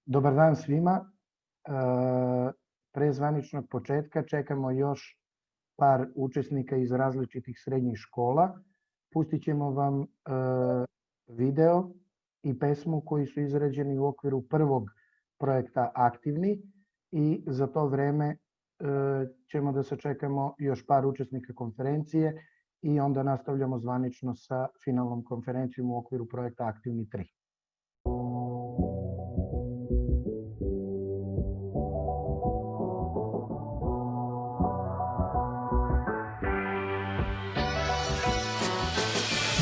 Dobar dan svima. Pre zvaničnog početka čekamo još par učesnika iz različitih srednjih škola. Pustit ćemo vam video i pesmu koji su izrađeni u okviru prvog projekta Aktivni i za to vreme ćemo da sačekamo još par učesnika konferencije i onda nastavljamo zvanično sa finalnom konferencijom u okviru projekta Aktivni 3.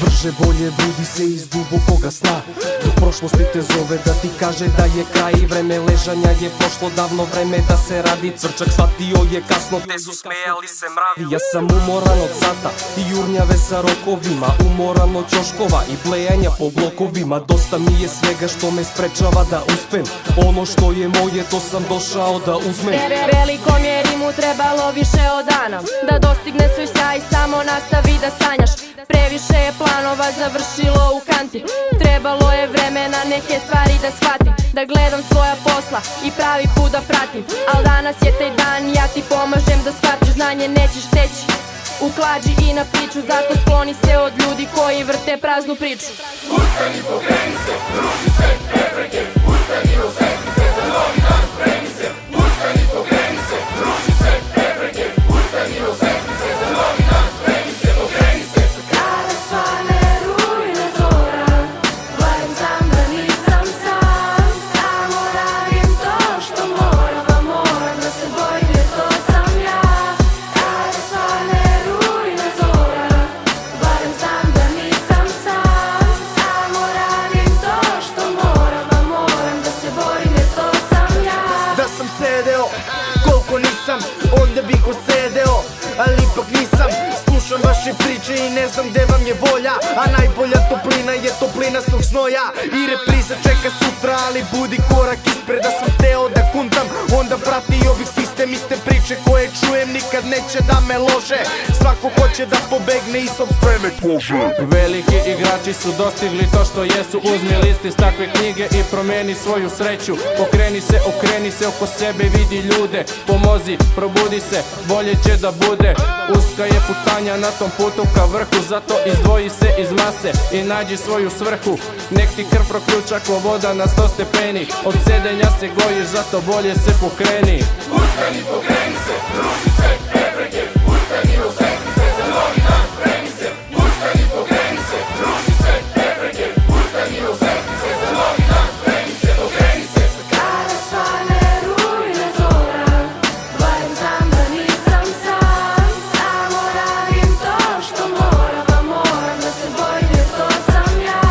Brže bolje budi se iz dubokoga sna, dok prošlosti te zove da ti kaže da je kraj. Vreme ležanja je prošlo davno, vreme da se radi. Cvrčak shvatio je kasno, te su smejali se mravi. Ja sam umoran od sata i jurnjave sa rokovima, umoran od ćoškova i blejanja po blokovima. Dosta mi je svega što me sprečava da uspem, ono što je moje to sam došao da uzmem. Velikom je Rimu trebalo više od dana da dostigne svoj sjaj, samo nastavi da sanjaš. Previše je planova završilo u kanti, trebalo je vremena neke stvari da shvatim, da gledam svoja posla i pravi put da pratim. Al danas je taj dan, ja ti pomažem da shvatiš, znanje nećeš steći u klađi i na piću, zato skloni se od ljudi koji vrte praznu priču. Ustani, pokreni se, ruši se, prepreke, ustani, osvesti se, za novi dan spremi se. Ustani, pokreni se, ruši se, prepreke, ustani, osvesti se, za novi dan spremi se, pokreni se. Kada svane rujna zora, barem znam da nisam sam, samo radim to što moram, a moram da se bojim jer to sam ja. Kada svane rujna zora, barem znam da nisam sam, samo radim to što moram, a moram da se bojim jer to sam ja. Da sam sedeo, koliko nisam, onda bih osedeo, ali ipak nisam. Slušam vaše priče i ne znam gde vam je volja, a najbolja toplina je toplina svog znoja. I repriza čeka sutra, ali budi korak ispred. Da sam hteo da kuntam, onda pratio bih sistem. Iste priče koje čujem nikad neće da me lože, svako hoće da pobegne i sopstvene kože. Veliki igrači su dostigli to što jesu, uzmi list iz takve knjige i promeni svoju sreću. Pokreni se, okreni se oko sebe, vidi ljude, pomozi, probudi se, bolje će da bude. Uska je putanja na tom putu ka vrhu, zato izdvoji se iz mase i nađi svoju svrhu. Nek ti krv proključa ko voda na 100 stepeni, od sedenja se gojiš, zato bolje se pokreni. Ustani, pokreni se, ruši se, prepreke, ustani, osvesti se, za novi dan spremi se. Ustani, pokreni se, ruši se, prepreke, ustani, osvesti se, za novi dan spremi se, pokreni se. Kada svane rujna zora, barem znam da nisam sam, samo radim to što moram, a moram da se bojim jer to sam ja.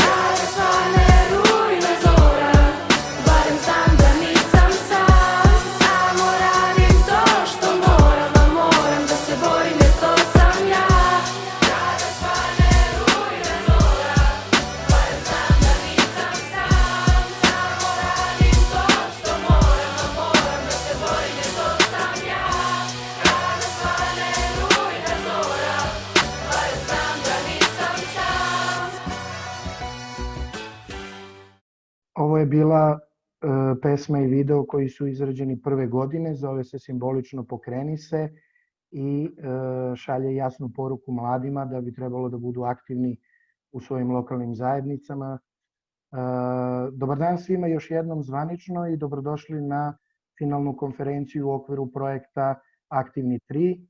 Kada svane rujna zora, barem znam da nisam sam, samo radim to što moram, a moram da se bojim jer to sam ja. Kada svane rujna zora, barem znam da nisam sam, samo radim to što moram, a moram da se bojim jer to sam ja. Kada svane rujna zora, barem znam da nisam sam. Ovo je bila pesma i video koji su izrađeni prve godine, zove se Simbolično pokreni se i šalje jasnu poruku mladima da bi trebalo da budu aktivni u svojim lokalnim zajednicama. Dobar dan svima još jednom zvanično i dobrodošli na finalnu konferenciju u okviru projekta Aktivni 3,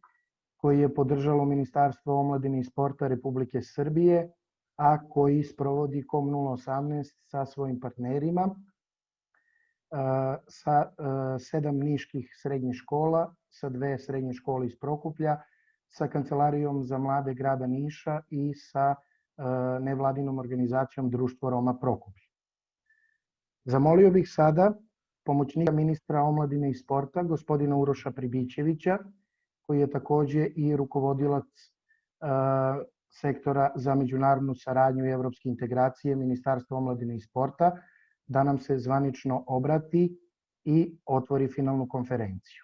koji je podržalo Ministarstvo omladine i sporta Republike Srbije, a koji sprovodi KOM 018 sa svojim partnerima, sa 7 niških srednjih škola, sa 2 srednje škole iz Prokuplja, sa Kancelarijom za mlade grada Niša i sa nevladinom organizacijom Društvo Roma Prokuplje. Zamolio bih sada pomoćnika ministra omladine i sporta, gospodina Uroša Pribićevića, koji je takođe i rukovodilac sektora za međunarodnu saradnju i evropske integracije Ministarstva omladine i sporta, da nam se zvanično obrati i otvori finalnu konferenciju.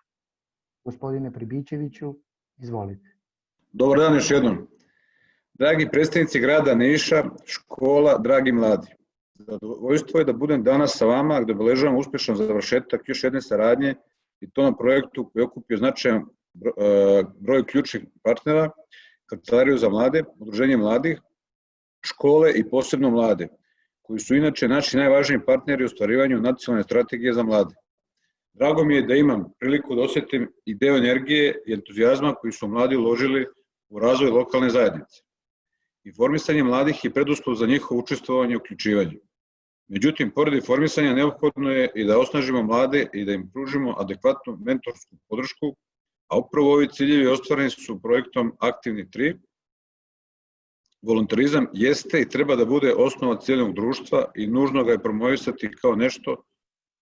Gospodine Pribićeviću, izvolite. Dobar dan još jednom. Dragi predstavnici grada Niša, škola, dragi mladi. Zadovoljstvo je da budem danas sa vama gde obeležavam uspešan završetak još jedne saradnje i to na projektu koji je okupio značajan broj ključnih partnera, Kancelariju za mlade, Udruženje mladih, škole i posebno mlade, koji su inače naši najvažniji partneri u ostvarivanju nacionalne strategije za mlade. Drago mi je da imam priliku da osjetim i deo energije i entuzijazma koji su mladi uložili u razvoj lokalne zajednice. Informisanje mladih je preduslov za njihovo učestvovanje i uključivanje. Međutim, pored informisanja neophodno je i da osnažimo mlade i da im pružimo adekvatnu mentorsku podršku, a upravo ovi ciljevi ostvareni su projektom Aktivni 3. Volontarizam jeste i treba da bude osnova cijelog društva i nužno ga je promovisati kao nešto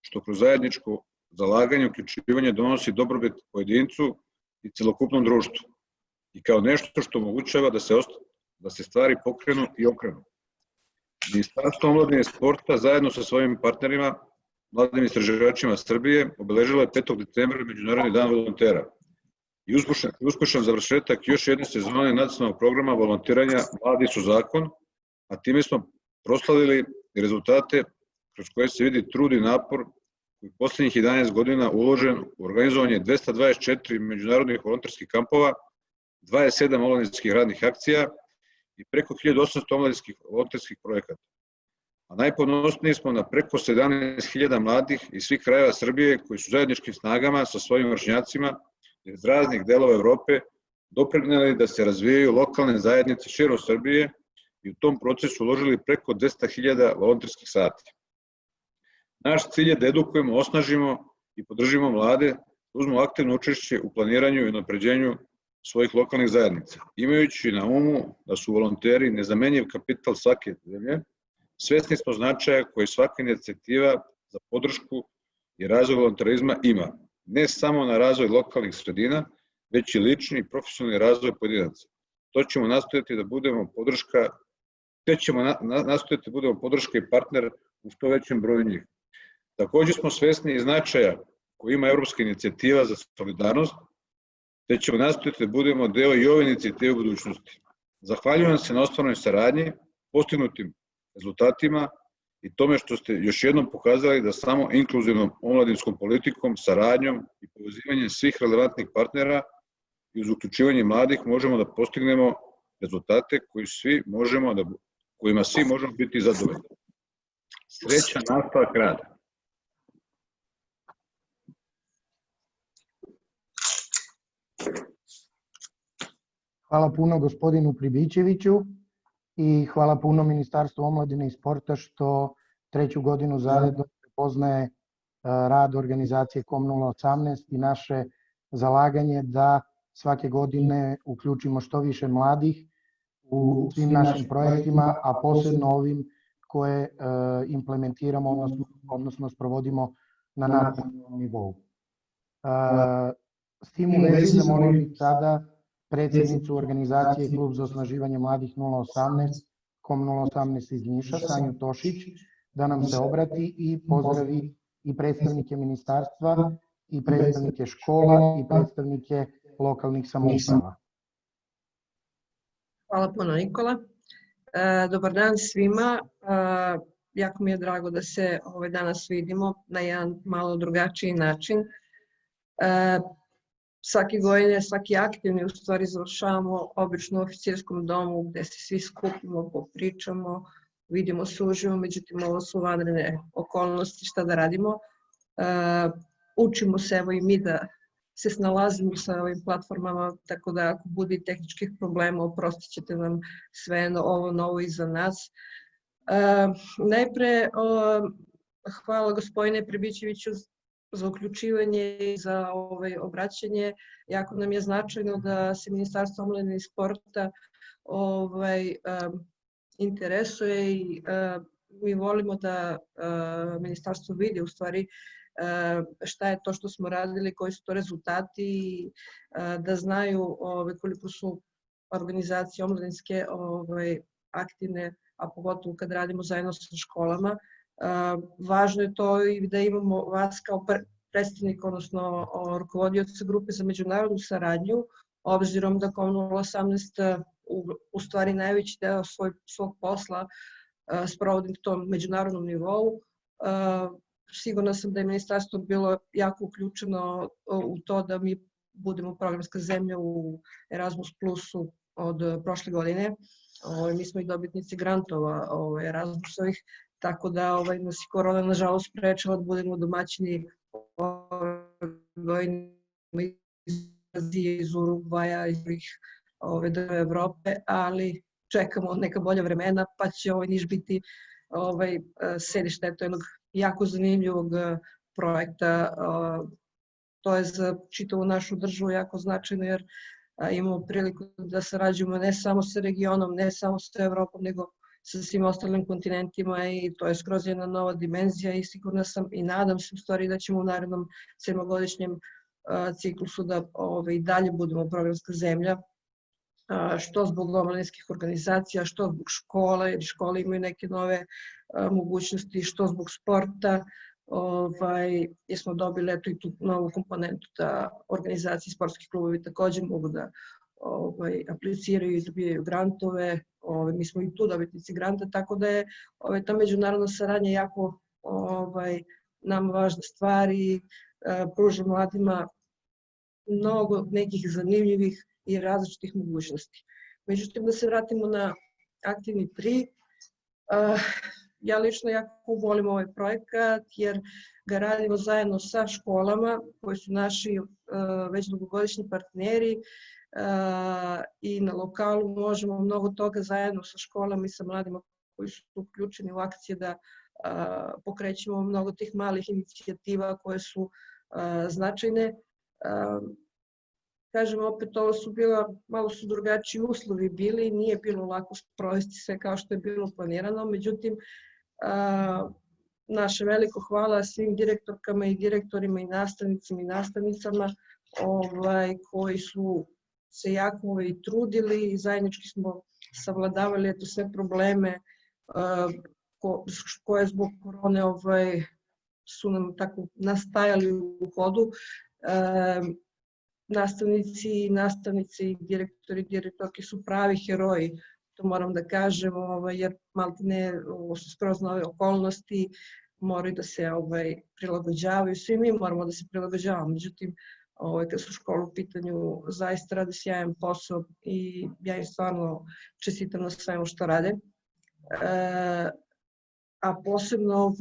što kroz zajedničko zalaganje i uključivanje donosi dobrobit pojedincu i celokupnom društvu i kao nešto što omogućava da se stvari pokrenu i okrenu. Ministarstvo omladine i sporta zajedno sa svojim partnerima, mladim istraživačima Srbije, obeležilo je 5. decembra Međunarodni dan volontera i uspešan završetak još jedne sezone nacionalnog programa volontiranja Mladi su zakon, a time smo proslavili rezultate kroz koje se vidi trud i napor koji poslednjih 11 godina uložen u organizovanje 224 međunarodnih volonterskih kampova, 27 omladinskih radnih akcija i preko 1800 omladinskih volonterskih projekata. A najponosniji smo na preko 17.000 mladih iz svih krajeva Srbije koji su zajedničkim snagama sa svojim vršnjacima iz raznih delova Evrope doprineli da se razvijaju lokalne zajednice širom Srbije i u tom procesu uložili preko 200.000 volonterskih sati. Naš cilj je da edukujemo, osnažimo i podržimo mlade, uzmu aktivno učešće u planiranju i unapređenju svojih lokalnih zajednica. Imajući na umu da su volonteri nezamenjiv kapital svake zemlje, svesni smo značaja koji svaka inicijativa za podršku i razvoj volontarizma ima, ne samo na razvoj lokalnih sredina, već i lični i profesionalni razvoj pojedinaca. To ćemo nastojati da budemo podrška i partner u što većem broju njih. Takođe smo svesni i značaja koji ima Evropska inicijativa za solidarnost, te ćemo nastojati da budemo deo i ove inicijative u budućnosti. Zahvaljujem se na ostvarenoj saradnji, postignutim rezultatima i tome što ste još jednom pokazali da samo inkluzivnom omladinskom politikom, saradnjom i povezivanjem svih relevantnih partnera i uz uključivanje mladih možemo da postignemo rezultate kojima svi možemo biti zadovoljni. Srećan nastavak rada. Hvala puno gospodinu Pribićeviću i hvala puno Ministarstvu omladine i sporta što 3. godinu zaredom prepoznaje rad organizacije KOM 018 i naše zalaganje da svake godine uključimo što više mladih u svim našim projektima, a posebno ovim koje implementiramo, odnosno sprovodimo na nacionalnom nivou. S tim u vezi zamolio bih sada predsjednicu organizacije Klub za osnaživanje mladih 018, KOM 018 iz Niša, Sanju Tošić, da nam se obrati i pozdravi i predstavnike ministarstva, i predstavnike škola, i predstavnike lokalnih samouprava. Hvala puno, Nikola. Dobar dan svima. Jako mi je drago da se danas vidimo na jedan malo drugačiji način. Svake godine, svaki aktivni u stvari završavamo obično u oficirskom domu gde se svi skupimo, popričamo, vidimo se uživo, međutim ovo su vanredne okolnosti, šta da radimo. Učimo se evo i mi da se snalazimo sa ovim platformama, tako da ako bude tehničkih problema, oprostit ćete nam sve ovo novo iza nas. Najpre, hvala gospodine Pribićeviću za uključivanje i za obraćanje. Jako nam je značajno da se Ministarstvo omladine i sporta interesuje i mi volimo da ministarstvo vidi u stvari šta je to što smo radili, koji su to rezultati i da znaju koliko su organizacije omladinske aktivne, a pogotovo kad radimo zajedno sa školama. Važno je to i da imamo vas kao predstavnik, odnosno rukovodioca grupe za međunarodnu saradnju, obzirom da KOM 018 u stvari najveći deo svog posla sprovodim u tom međunarodnom nivou. Sigurna sam da je ministarstvo bilo jako uključeno u to da mi budemo programska zemlja u Erasmus Plusu od prošle godine. Mi smo i dobitnici grantova Erasmusovih, tako da nas i korona nažalost sprečava da budemo domaćini iz Azije, iz Urugvaja, iz država Evrope, ali čekamo neka bolja vremena, pa će Niš biti sedište jednog jako zanimljivog projekta. To je za čitavu našu državu jako značajno, jer imamo priliku da sarađujemo ne samo sa regionom, ne samo sa Evropom, nego sa svim ostalim kontinentima i to je skroz jedna nova dimenzija i sigurna sam i nadam se u stvari da ćemo u narednom 7-godišnjem ciklusu da i dalje budemo programska zemlja, što zbog omladinskih organizacija, što zbog škola, jer škole imaju neke nove mogućnosti, što zbog sporta, jer smo dobili i tu novu komponentu da organizacije i sportski klubovi također mogu da apliciraju i dobijaju grantove. Mi smo i tu dobitnici granta, tako da je ta međunarodna saradnja jako nam važna stvar i pruža mladima mnogo nekih zanimljivih i različitih mogućnosti. Međutim, da se vratimo na aktivni 3, ja lično jako volim ovaj projekat jer ga radimo zajedno sa školama koji su naši već dugogodišnji partneri i na lokalu možemo mnogo toga zajedno sa školama i sa mladima koji su uključeni u akcije da pokrećemo mnogo tih malih inicijativa koje su značajne. Kažem, opet ovo su malo su drugačiji uslovi bili, nije bilo lako sprovesti sve kao što je bilo planirano, međutim, naše veliko hvala svim direktorkama i direktorima i nastavnicima i nastavnicama koji su se jako trudili i zajednički smo savladavali sve probleme koje zbog korone su nam tako nastajali u hodu. Nastavnici i direktori i direktorke su pravi heroji, to moram da kažem, jer maltene su skroz nove okolnosti, moraju da se prilagođavaju, svi mi moramo da se prilagođavamo, međutim, kad su škole u pitanju, zaista rade sjajan posao i ja im stvarno čestitam na svemu što rade. A posebno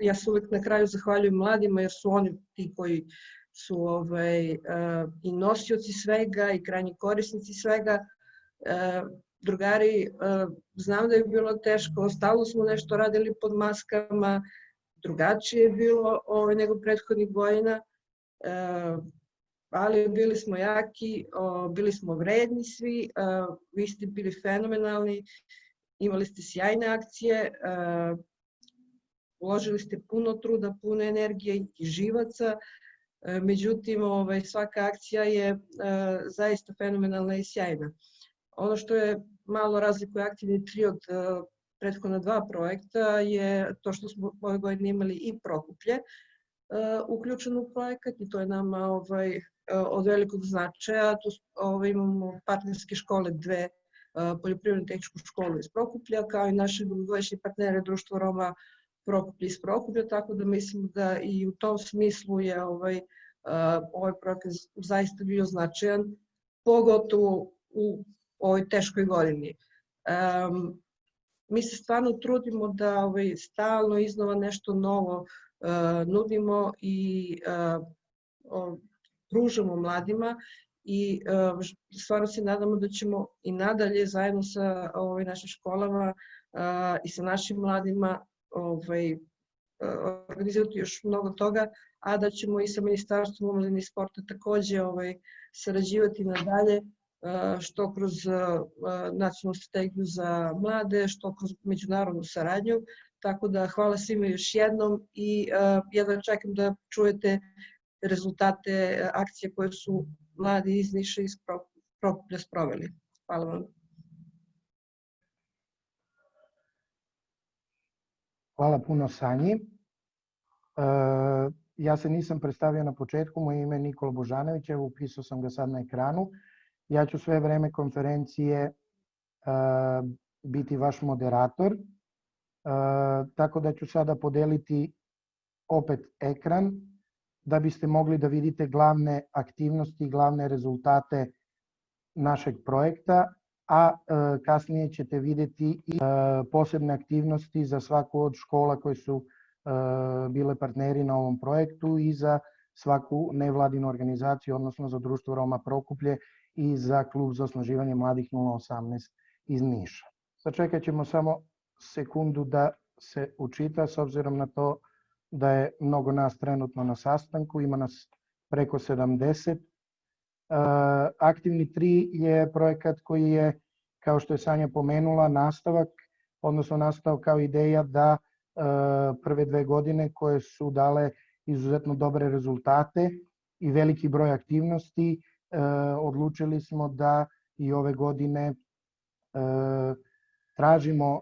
ja se uvek na kraju zahvaljujem mladima jer su oni ti koji su i nosioci svega i krajnji korisnici svega. Drugari, znam da je bilo teško, stalno smo nešto radili pod maskama, drugačije je bilo nego prethodnih godina, ali bili smo jaki, bili smo vredni svi, vi ste bili fenomenalni, imali ste sjajne akcije, uložili ste puno truda, puno energije i živaca, međutim svaka akcija je zaista fenomenalna i sjajna. Ono što je malo razlikuje aktivni 3 od prethodna 2 projekta je to što smo ove godine imali i Prokuplje uključeno u projekat i to je nama od velikog značaja. Tu imamo partnerske škole, 2 poljoprivredno tehničku školu iz Prokuplja, kao i naše dugogodišnje partnere Društvo Roma Prokuplje iz Prokuplja, tako da mislim da i u tom smislu je ovaj projekat zaista bio značajan, pogotovo u ovoj teškoj godini. Mi se stvarno trudimo da stalno iznova nešto novo nudimo i pružamo mladima i stvarno se nadamo da ćemo i nadalje zajedno sa našim školama i sa našim mladima organizirati još mnogo toga, a da ćemo i sa Ministarstvom omladine i sporta takođe sarađivati nadalje, što kroz nacionalnu strategiju za mlade, što kroz međunarodnu saradnju. Tako da hvala svima još jednom i jedva čekam da čujete rezultate akcije koje su mladi iz Niša i iz Prokuplja sproveli. Hvala vam. Hvala puno Sanji. Ja se nisam predstavio na početku, moje ime je Nikola Božanović, evo upisao sam ga sad na ekranu. Ja ću sve vreme konferencije biti vaš moderator, tako da ću sada podeliti opet ekran da biste mogli da vidite glavne aktivnosti i glavne rezultate našeg projekta, a kasnije ćete videti i posebne aktivnosti za svaku od škola koje su bile partneri na ovom projektu i za svaku nevladinu organizaciju, odnosno za Društvo Roma Prokuplje i za Klub za osnaživanje mladih 018 iz Niša. Sačekat ćemo samo sekundu da se učita, s obzirom na to da je mnogo nas trenutno na sastanku, ima nas preko 70. Aktivni 3 je projekat koji je, kao što je Sanja pomenula, nastavak, odnosno nastao kao ideja da prve 2 godine koje su dale izuzetno dobre rezultate i veliki broj aktivnosti, odlučili smo da i ove godine tražimo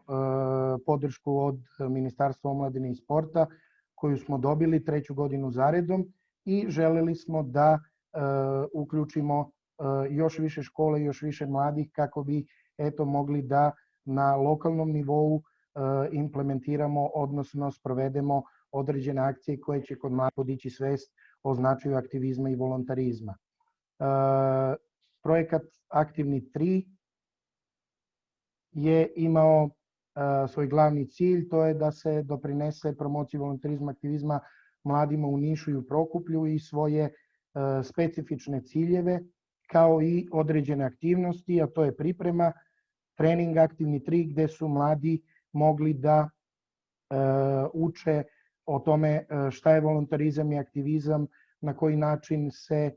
podršku od Ministarstva omladine i sporta, koju smo dobili 3. godinu zaredom i želeli smo da uključimo još više škole i još više mladih kako bi mogli da na lokalnom nivou implementiramo, odnosno sprovedemo određene akcije koje će kod mladih podići svest o značaju aktivizma i volontarizma. Projekat Aktivni 3 je imao svoj glavni cilj, to je da se doprinese promociji volontarizma, aktivizma mladima u Nišu i u Prokuplju i svoje specifične ciljeve, kao i određene aktivnosti, a to je priprema, trening Aktivni 3, gde su mladi mogli da uče o tome šta je volontarizam i aktivizam, na koji način se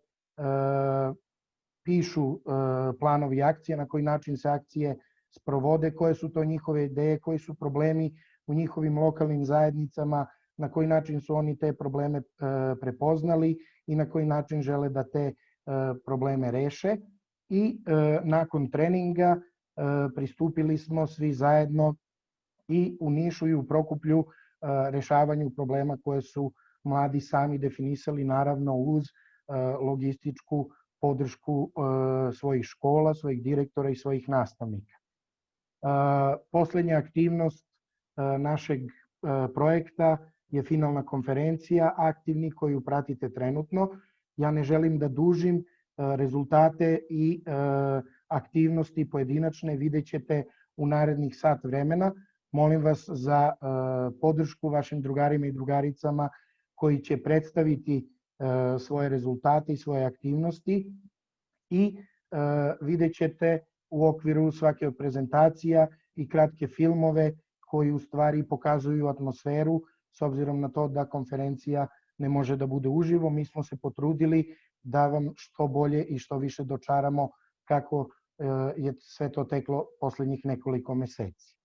pišu planovi akcije, na koji način se akcije sprovode, koje su to njihove ideje, koji su problemi u njihovim lokalnim zajednicama, na koji način su oni te probleme prepoznali i na koji način žele da te probleme reše. I nakon treninga pristupili smo svi zajedno i u Nišu i u Prokuplju rešavanju problema koje su mladi sami definisali, naravno uz logističku podršku svojih škola, svojih direktora i svojih nastavnika. Poslednja aktivnost našeg projekta je finalna konferencija Aktivni koju pratite trenutno. Ja ne želim da dužim, rezultate i aktivnosti pojedinačne vidjet ćete u narednih sat vremena. Molim vas za podršku vašim drugarima i drugaricama koji će predstaviti svoje rezultate i svoje aktivnosti i vidjet ćete u okviru svake od prezentacija i kratke filmove koji u stvari pokazuju atmosferu, s obzirom na to da konferencija ne može da bude uživo. Mi smo se potrudili da vam što bolje i što više dočaramo kako je sve to teklo poslednjih nekoliko meseci.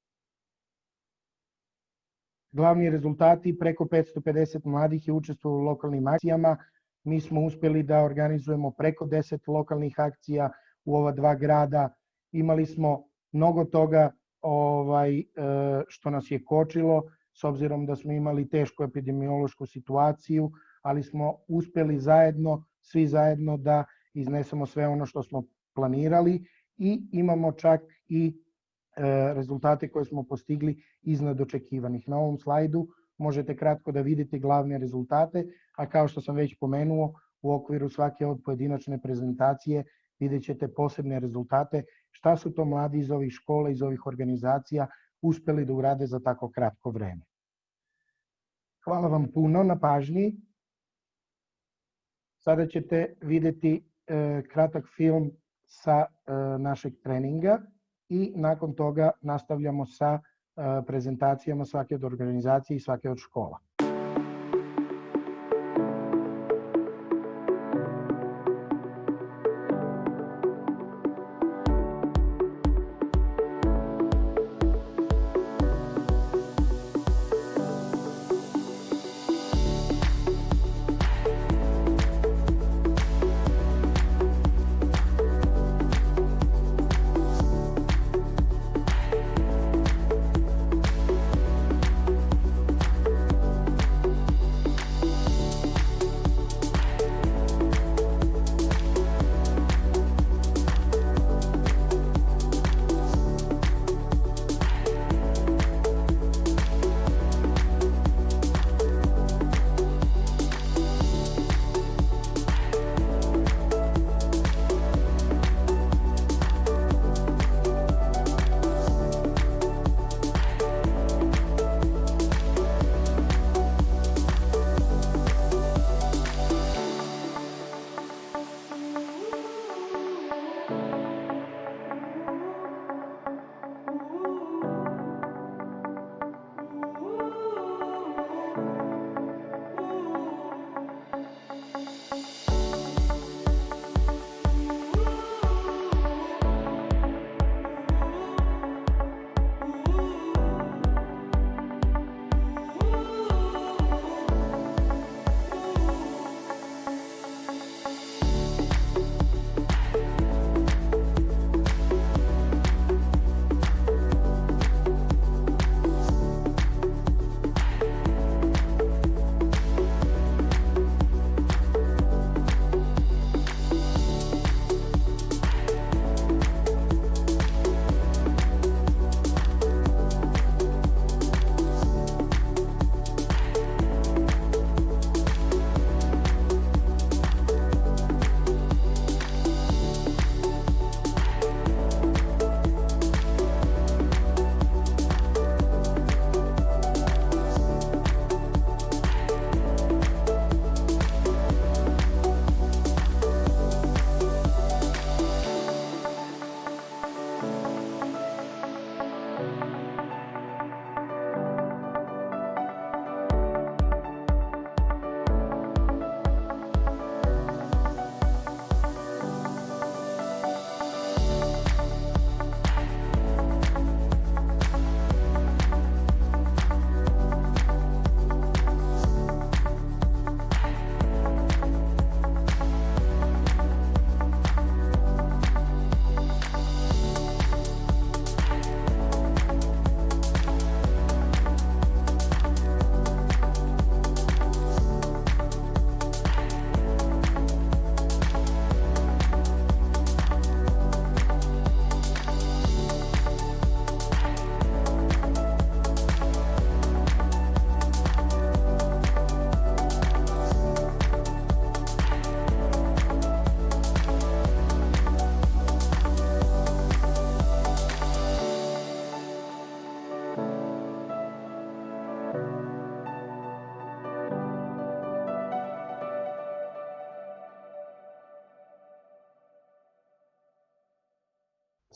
Glavni rezultati, preko 550 mladih je učestvovalo u lokalnim akcijama. Mi smo uspeli da organizujemo preko 10 lokalnih akcija u ova 2 grada. Imali smo mnogo toga što nas je kočilo, s obzirom da smo imali tešku epidemiološku situaciju, ali smo uspeli zajedno, svi zajedno da iznesemo sve ono što smo planirali i imamo čak i rezultate koje smo postigli iznad očekivanih. Na ovom slajdu možete kratko da vidite glavne rezultate, a kao što sam već pomenuo, u okviru svake od pojedinačne prezentacije vidjet ćete posebne rezultate, šta su to mladi iz ovih škola, iz ovih organizacija uspeli da urade za tako kratko vreme. Hvala vam puno na pažnji. Sada ćete videti kratak film sa našeg treninga i nakon toga nastavljamo sa prezentacijama svake od organizacije i svake od škola.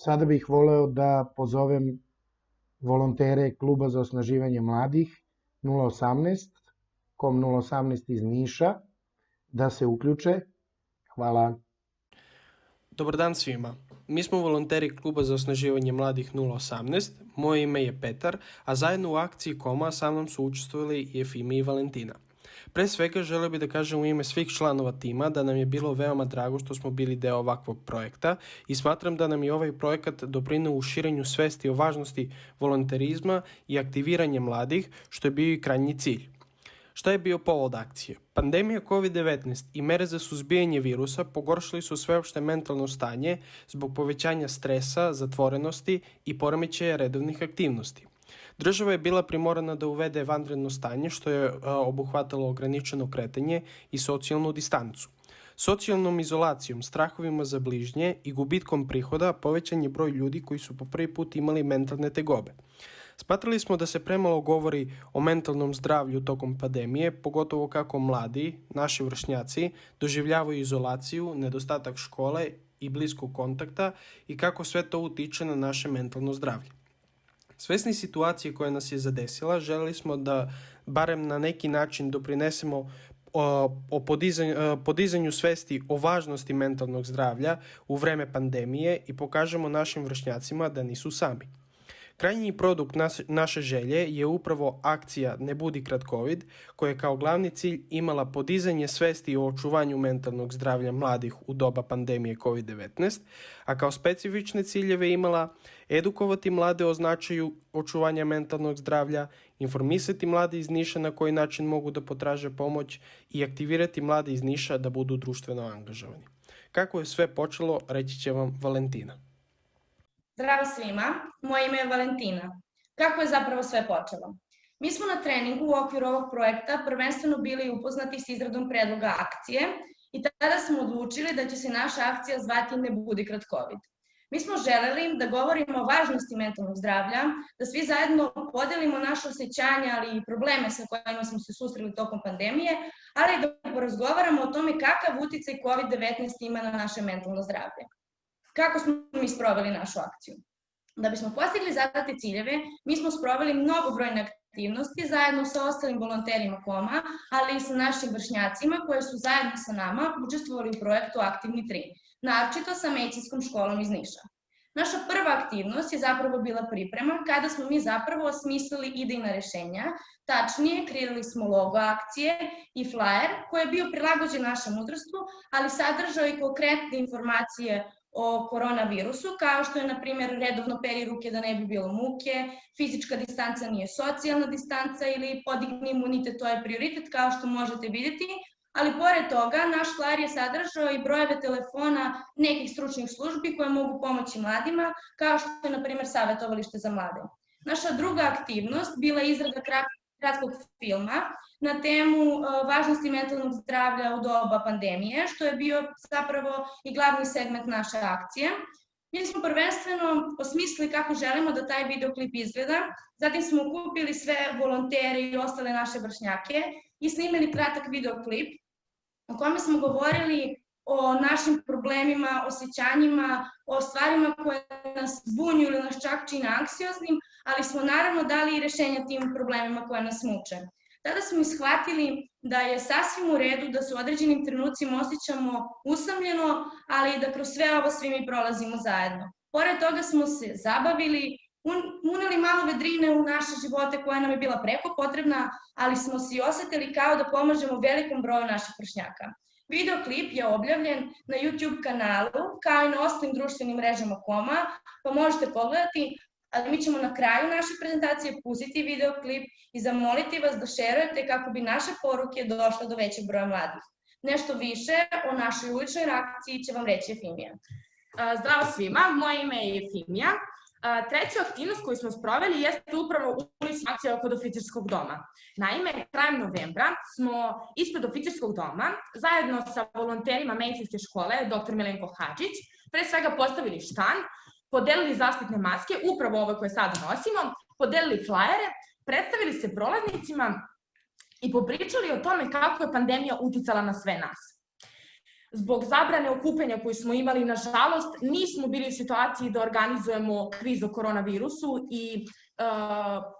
Sada bih voleo da pozovem volontere Kluba za osnaživanje mladih 018, kom 018 iz Niša, da se uključe. Hvala. Dobar dan svima. Mi smo volonteri Kluba za osnaživanje mladih 018, moje ime je Petar, a zajedno u akciji Koma sa mnom su učestvovali i Efimi i Valentina. Pre svega želeo bih da kažem u ime svih članova tima da nam je bilo veoma drago što smo bili deo ovakvog projekta i smatram da nam je ovaj projekat doprineo u širenju svesti o važnosti volonterizma i aktiviranje mladih, što je bio i krajnji cilj. Šta je bio povod akcije? Pandemija COVID-19 i mere za suzbijanje virusa pogoršali su sveopšte mentalno stanje zbog povećanja stresa, zatvorenosti i poremećaja redovnih aktivnosti. Država je bila primorana da uvede vanredno stanje što je obuhvatalo ograničeno kretanje i socijalnu distancu. Socijalnom izolacijom, strahovima za bližnje i gubitkom prihoda povećan je broj ljudi koji su po prvi put imali mentalne tegobe. Smatrali smo da se premalo govori o mentalnom zdravlju tokom pandemije, pogotovo kako mladi, naši vršnjaci, doživljavaju izolaciju, nedostatak škole i bliskog kontakta i kako sve to utiče na naše mentalno zdravlje. Svesni situacije koja nas je zadesila, želeli smo da barem na neki način doprinesemo o podizanju svesti o važnosti mentalnog zdravlja u vreme pandemije i pokažemo našim vršnjacima da nisu sami. Krajnji produkt naše želje je upravo akcija Ne budi kratkovid, koja je kao glavni cilj imala podizanje svesti o očuvanju mentalnog zdravlja mladih u doba pandemije COVID-19, a kao specifične ciljeve imala edukovati mlade o značaju očuvanja mentalnog zdravlja, informisati mlade iz Niša na koji način mogu da potraže pomoć i aktivirati mlade iz Niša da budu društveno angažovani. Kako je sve počelo, reći će vam Valentina. Zdravo svima, moje ime je Valentina. Kako je zapravo sve počelo? Mi smo na treningu u okviru ovog projekta prvenstveno bili upoznati s izradom predloga akcije i tada smo odlučili da će se naša akcija zvati Ne budi kratkovid. Mi smo želeli da govorimo o važnosti mentalnog zdravlja, da svi zajedno podelimo naše osjećanja, ali i probleme sa kojima smo se susreli tokom pandemije, ali i da porazgovaramo o tome kakav uticaj COVID-19 ima na naše mentalno zdravlje. Kako smo mi sproveli našu akciju? Da bismo postigli zadate ciljeve, mi smo sproveli mnogobrojne aktivnosti zajedno sa ostalim volonterima Koma, ali i sa našim vršnjacima koji su zajedno sa nama učestvovali u projektu Aktivni 3, naročito sa medicinskom školom iz Niša. Naša prva aktivnost je zapravo bila priprema kada smo mi zapravo osmislili idejna rešenja, tačnije kreirali smo logo akcije i flyer koji je bio prilagođen našem uzrastu, ali sadržao i konkretne informacije o koronavirusu, kao što je, na primjer, redovno peri ruke da ne bi bilo muke, fizička distanca nije socijalna distanca ili podigni imunitet, to je prioritet, kao što možete vidjeti, ali pored toga naš flyer je sadržao i brojeve telefona nekih stručnih službi koje mogu pomoći mladima, kao što je, na primjer, savjetovalište za mlade. Naša druga aktivnost bila je izrada kratkog filma na temu važnosti mentalnog zdravlja u doba pandemije, što je bio zapravo i glavni segment naše akcije. Mi smo prvenstveno osmislili kako želimo da taj videoklip izgleda, zatim smo okupili sve volontere i ostale naše vršnjake i snimili kratak videoklip u kome smo govorili o našim problemima, osjećanjima, o stvarima koje nas zbunjuju ili nas čak čine anksioznim, ali smo naravno dali i rešenja tim problemima koje nas muče. Tada smo shvatili da je sasvim u redu da se u određenim trenucima osjećamo usamljeno, ali i da kroz sve ovo svi mi prolazimo zajedno. Pored toga smo se zabavili, uneli malo vedrine u naše živote koja nam je bila preko potrebna, ali smo se i osetili kao da pomažemo velikom broju naših vršnjaka. Videoklip je objavljen na YouTube kanalu, kao i na ostalim društvenim mrežama Koma, pa možete pogledati, ali mi ćemo na kraju naše prezentacije pustiti videoklip i zamoliti vas da šerujete kako bi naše poruke došle do većeg broja mladih. Nešto više o našoj uličnoj reakciji će vam reći Efimija. Zdravo svima, moje ime je Efimija. Treća aktivnost koju smo sproveli jeste upravo ulična akcija kod oficirskog doma. Naime, krajem novembra smo ispred oficirskog doma, zajedno sa volonterima medicinske škole, dr. Milenko Hadžić, pre svega postavili štand, podelili zaštitne maske, upravo ove koje sada nosimo, podelili flajere, predstavili se prolaznicima i popričali o tome kako je pandemija uticala na sve nas. Zbog zabrane okupljanja koju smo imali, nažalost, nismo bili u situaciji da organizujemo kviz o koronavirusu i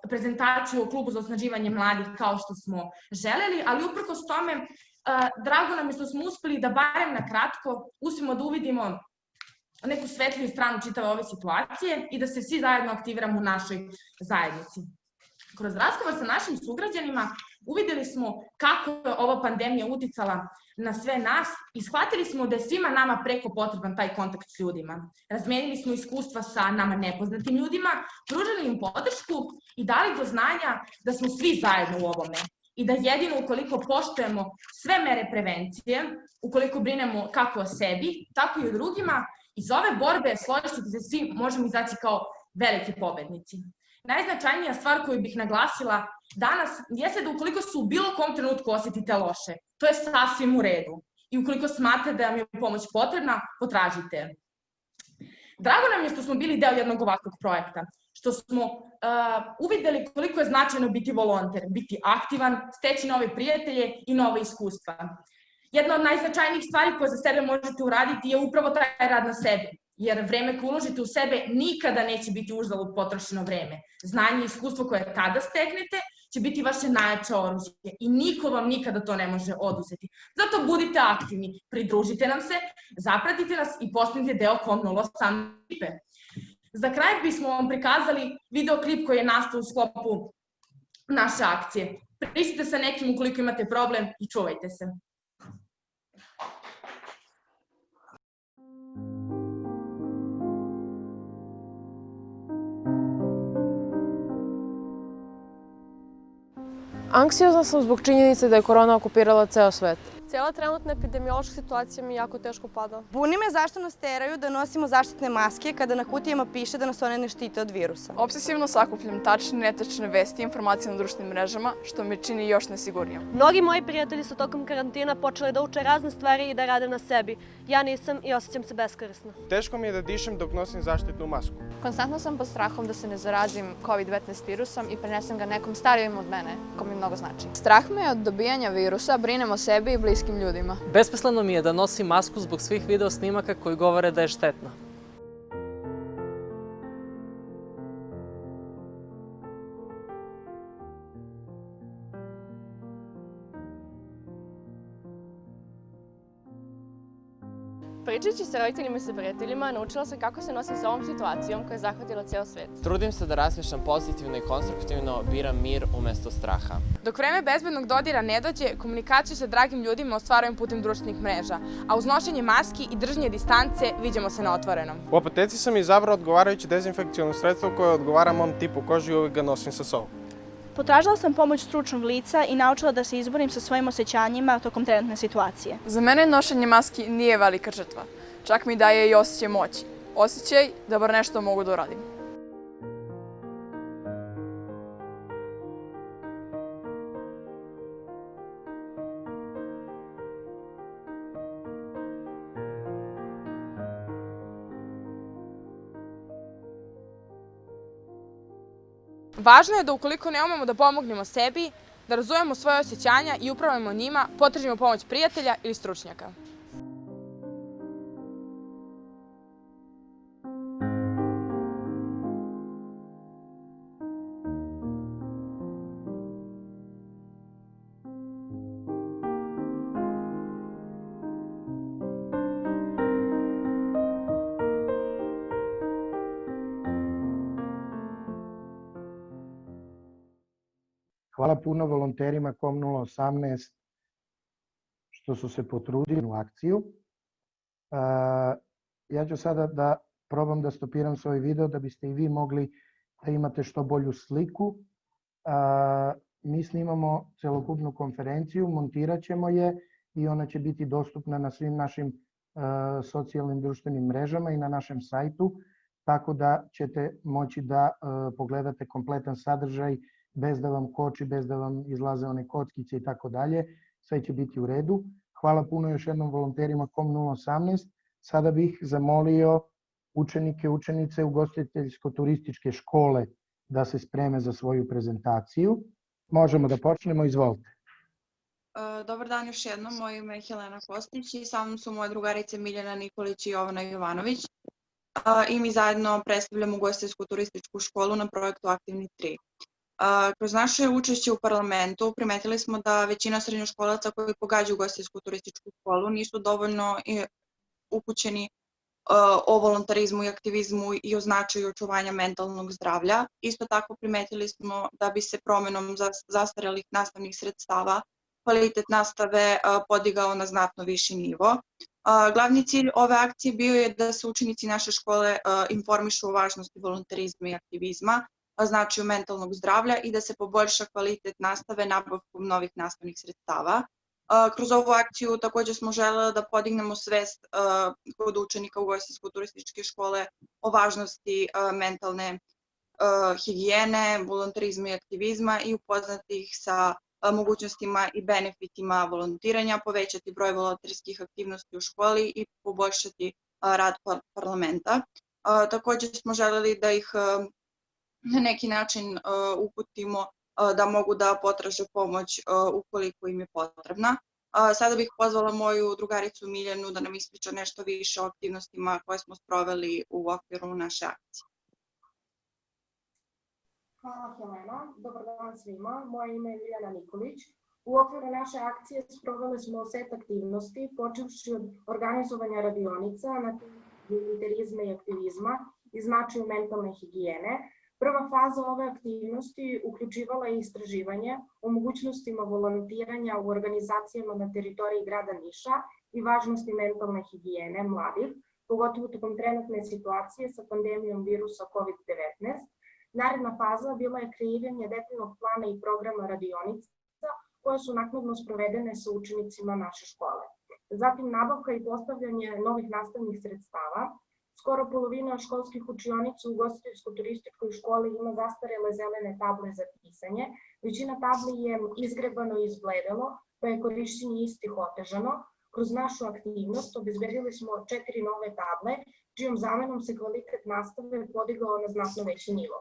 prezentaciju o klubu za osnaživanje mladih kao što smo želeli, ali uprkos tome, drago nam je što smo uspeli da barem na kratko uspemo da uvidimo neku svetliju stranu čitave ove situacije i da se svi zajedno aktiviramo u našoj zajednici. Kroz razgovor sa našim sugrađanima uvideli smo kako je ova pandemija uticala na sve nas i shvatili smo da je svima nama preko potreban taj kontakt s ljudima. Razmenili smo iskustva sa nama nepoznatim ljudima, pružili im podršku i dali do znanja da smo svi zajedno u ovome i da jedino ukoliko poštujemo sve mere prevencije, ukoliko brinemo kako o sebi, tako i o drugima, iz ove borbe, složiti se svi, možemo izaći kao veliki pobednici. Najznačajnija stvar koju bih naglasila danas jeste da ukoliko se u bilo kom trenutku osjetite loše, to je sasvim u redu. I ukoliko smatrate da vam je pomoć potrebna, potražite je. Drago nam je što smo bili deo jednog ovakvog projekta, što smo uvideli koliko je značajno biti volonter, biti aktivan, steći nove prijatelje i nove iskustva. Jedna od najznačajnijih stvari koje za sebe možete uraditi je upravo taj rad na sebi, jer vreme koje uložite u sebe nikada neće biti uzalud potrošeno vreme. Znanje i iskustvo koje tada steknete će biti vaše najjače oružje i niko vam nikada to ne može oduzeti. Zato budite aktivni, pridružite nam se, zapratite nas i postanite deo COM08 ekipe. Za kraj bismo vam prikazali videoklip koji je nastao u sklopu naše akcije. Pričajte sa nekim ukoliko imate problem i čuvajte se. Anksiozna sam zbog činjenice da je korona okupirala ceo svet. Cijela trenutna epidemiološka situacija mi jako teško pada. Buni me zašto nas teraju da nosimo zaštitne maske kada na kutijama piše da nas one ne štite od virusa. Obsesivno sakupljam tačne i netačne vesti i informacije na društvenim mrežama, što me čini još nesigurnijom. Mnogi moji prijatelji su tokom karantina počeli da uče razne stvari i da rade na sebi. Ja nisam i osjećam se beskorisno. Teško mi je da dišem dok nosim zaštitnu masku. Konstantno sam pod strahom da se ne zarazim COVID-19 virusom i prenesem ga nekom starijim od mene, ko mi mnogo znači. Strah me je od dobijanja virusa, brinem o sebi i bliskim ljudima. Besmisleno mi je da nosim masku zbog svih video snimaka koji govore da je štetna. Pričajući sa roditeljima i sa prijateljima, naučila sam kako se nosim sa ovom situacijom koja je zahvatila ceo svet. Trudim se da razmišljam pozitivno i konstruktivno, biram mir umesto straha. Dok vreme bezbednog dodira ne dođe, komunikaciju sa dragim ljudima ostvarujem putem društvenih mreža, a uz nošenje maski i držanje distance viđamo se na otvorenom. U apoteci sam izabrao odgovarajuće dezinfekciono sredstvo koje odgovara mom tipu kože i uvijek ga nosim sa sobom. Potražila sam pomoć stručnog lica i naučila da se izborim sa svojim osjećanjima tokom trenutne situacije. Za mene nošenje maski nije velika žrtva, čak mi daje i osjećaj moći. Osjećaj da bar nešto mogu da uradim. Važno je da ukoliko ne umemo da pomognemo sebi, da razumemo svoje osjećanja i upravljamo njima, potražimo pomoć prijatelja ili stručnjaka. Hvala puno volonterima COM018 što su se potrudili u akciju. Ja ću sada da probam da stopiram svoj video da biste i vi mogli da imate što bolju sliku. Mi snimamo celokupnu konferenciju, montirat ćemo je i ona će biti dostupna na svim našim socijalnim društvenim mrežama i na našem sajtu, tako da ćete moći da pogledate kompletan sadržaj bez da vam koči, bez da vam izlaze one kockice i tako dalje. Sve će biti u redu. Hvala puno još jednom volonterima COM018. Sada bih zamolio učenike, učenice ugostiteljsko-turističke škole da se spreme za svoju prezentaciju. Možemo da počnemo, izvolite. Dobar dan još jednom, moje ime je Helena Kostić i sa mnom su moje drugarice Miljana Nikolić i Jovana Jovanović i mi zajedno predstavljamo ugostiteljsku turističku školu na projektu Aktivni 3. Kroz naše učešće u parlamentu primetili smo da većina srednjoškolaca koji pohađaju ugostiteljsku turističku školu nisu dovoljno upućeni o volontarizmu i aktivizmu i o značaju očuvanja mentalnog zdravlja. Isto tako primetili smo da bi se promenom zastarelih nastavnih sredstava kvalitet nastave podigao na znatno viši nivo. Glavni cilj ove akcije bio je da se učenici naše škole informišu o važnosti volontarizma i aktivizma, značaju mentalnog zdravlja i da se poboljša kvalitet nastave nabavkom novih nastavnih sredstava. Kroz ovu akciju također smo želeli da podignemo svest kod učenika ugostiteljsko-turističke škole o važnosti mentalne higijene, volontarizma i aktivizma i upoznati ih sa mogućnostima i benefitima volontiranja, povećati broj volonterskih aktivnosti u školi i poboljšati rad parlamenta. Također smo želeli da ih na neki način uputimo da mogu da potraže pomoć ukoliko im je potrebna. Sada bih pozvala moju drugaricu Miljanu da nam ispriča nešto više o aktivnostima koje smo sproveli u okviru naše akcije. Hvala Helena, dobar dan svima, moje ime je Miljana Nikolić. U okviru naše akcije sproveli smo set aktivnosti, počevši od organizovanja radionica na temu volonterizma i aktivizma i značaju mentalne higijene. Prva faza ove aktivnosti uključivala je istraživanje o mogućnostima volontiranja u organizacijama na teritoriji grada Niša i važnosti mentalne higijene mladih, pogotovo tokom trenutne situacije sa pandemijom virusa COVID-19. Naredna faza bila je kreiranje detaljnog plana i programa radionica koje su naknadno sprovedene sa učenicima naše škole. Zatim nabavka i postavljanje novih nastavnih sredstava. Skoro polovina školskih učionica u ugostiteljsko-turističkoj školi ima zastarele zelene table za pisanje. Većina tabli je izgrebano i izbledelo, pa je korišćenje istih otežano. Kroz našu aktivnost obezbedili smo 4 nove table, čijom zamenom se kvalitet nastave podigao na znatno veći nivo.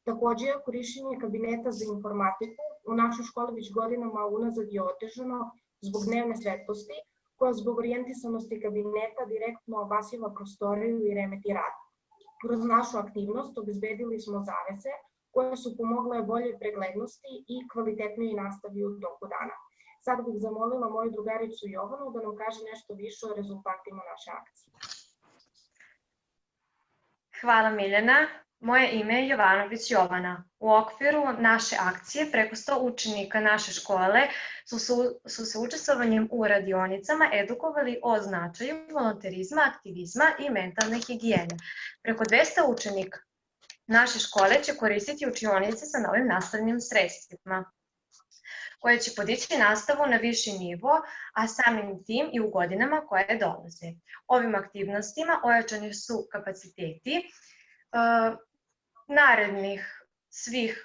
Također, korišćenje kabineta za informatiku u našoj školi već godinama unazad je otežano zbog dnevne svetlosti, koja zbog orijentisanosti kabineta direktno obasiva prostoriju i remeti rad. Kroz našu aktivnost obezbedili smo zavese koje su pomogle boljoj preglednosti i kvalitetnijoj nastavi u toku dana. Sada bih zamolila moju drugaricu Jovanu da nam kaže nešto više o rezultatima naše akcije. Hvala Miljana. Moje ime je Jovanović Jovana. U okviru naše akcije preko 100 učenika naše škole su se učestvovanjem u radionicama edukovali o značaju volonterizma, aktivizma i mentalne higijene. Preko 200 učenika naše škole će koristiti učionice sa novim nastavnim sredstvima koje će podići nastavu na viši nivo, a samim tim i u godinama koje dolaze. Ovim aktivnostima ojačani su kapaciteti narednih svih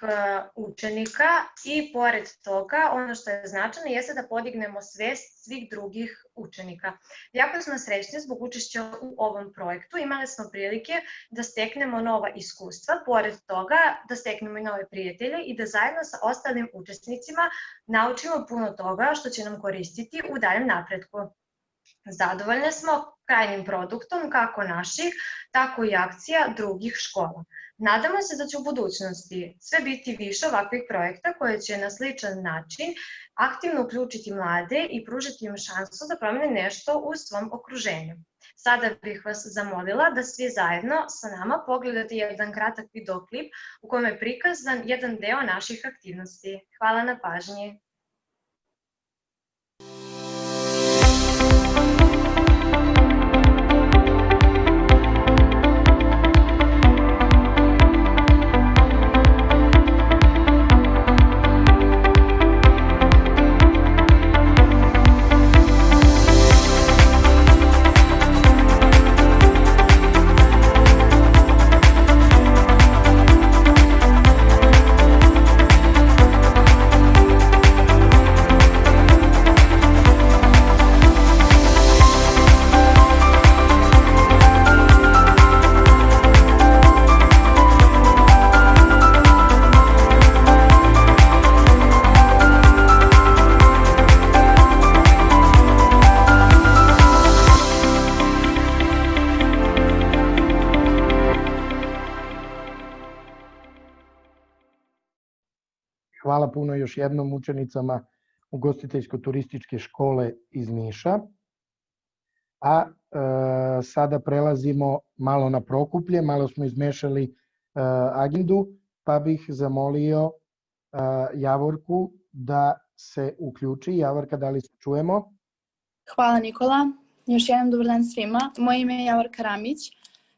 učenika i pored toga ono što je značajno jeste da podignemo svest svih drugih učenika. Jako smo srećni zbog učešća u ovom projektu, imali smo prilike da steknemo nova iskustva, pored toga da steknemo i nove prijatelje i da zajedno sa ostalim učesnicima naučimo puno toga što će nam koristiti u daljem napretku. Zadovoljne smo krajnjim produktom kako naših, tako i akcija drugih škola. Nadamo se da će u budućnosti sve biti više ovakvih projekta koje će na sličan način aktivno uključiti mlade i pružiti im šansu da promene nešto u svom okruženju. Sada bih vas zamolila da svi zajedno sa nama pogledate jedan kratak videoklip u kojem je prikazan jedan deo naših aktivnosti. Hvala na pažnji. Hvala puno još jednom učenicama ugostiteljsko-turističke škole iz Niša. A sada prelazimo malo na Prokuplje, malo smo izmešali agendu, pa bih zamolio Javorku da se uključi. Javorka, da li se čujemo? Hvala Nikola. Još jednom dobar dan svima. Moje ime je Javorka Ramić.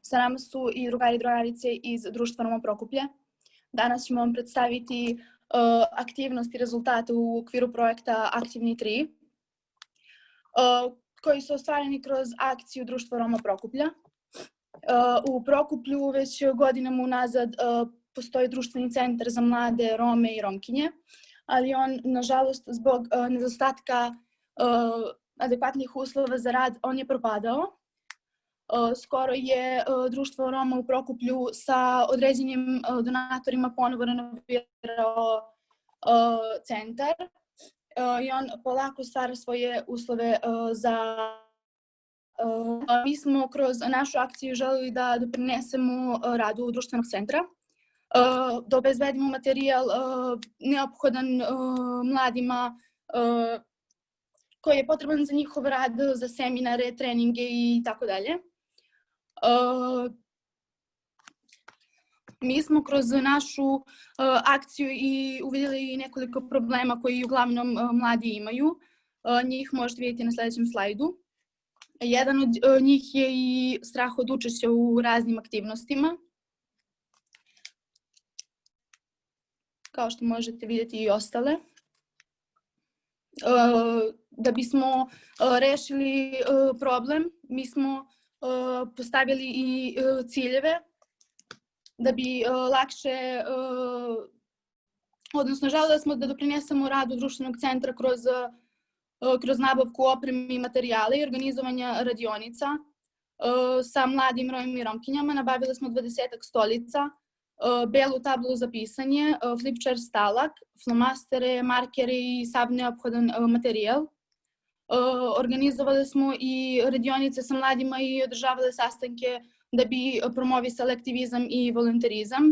Sa nama su i drugari i drugarice iz Društva Roma Prokuplje. Danas ćemo vam predstaviti aktivnosti i rezultate u okviru projekta Aktivni 3, koji su ostvareni kroz akciju Društva Roma Prokuplja. U Prokuplju već godinama unazad postoji društveni centar za mlade Rome i Romkinje, ali on, nažalost, zbog nedostatka adekvatnih uslova za rad, on je propadao. Skoro je Društvo Roma u Prokuplju sa određenim donatorima ponovo renovirao centar i on polako stvara svoje uslove za... Mi smo kroz našu akciju želeli da doprinesemo radu društvenog centra, da obezbedimo materijal neophodan mladima koji je potreban za njihov rad, za seminare, treninge i tako dalje. Mi smo kroz našu akciju i uvidjeli nekoliko problema koji uglavnom mladi imaju. Njih možete vidjeti na sljedećem slajdu. Jedan od njih je i strah od učešća u raznim aktivnostima. Kao što možete vidjeti i ostale. Da bismo rešili problem, mi smo postavili i ciljeve da bi lakše, odnosno želeli smo da doprinesemo radu društvenog centra kroz nabavku opreme i materijala i organizovanja radionica sa mladim Romima i Romkinjama. Nabavili smo 20 stolica, belu tablu za pisanje, flipchart stalak, flomastere, markere i sav neophodan materijal. Organizovali smo i radionice sa mladima i održavali sastanke da bi promovisali aktivizam i volonterizam,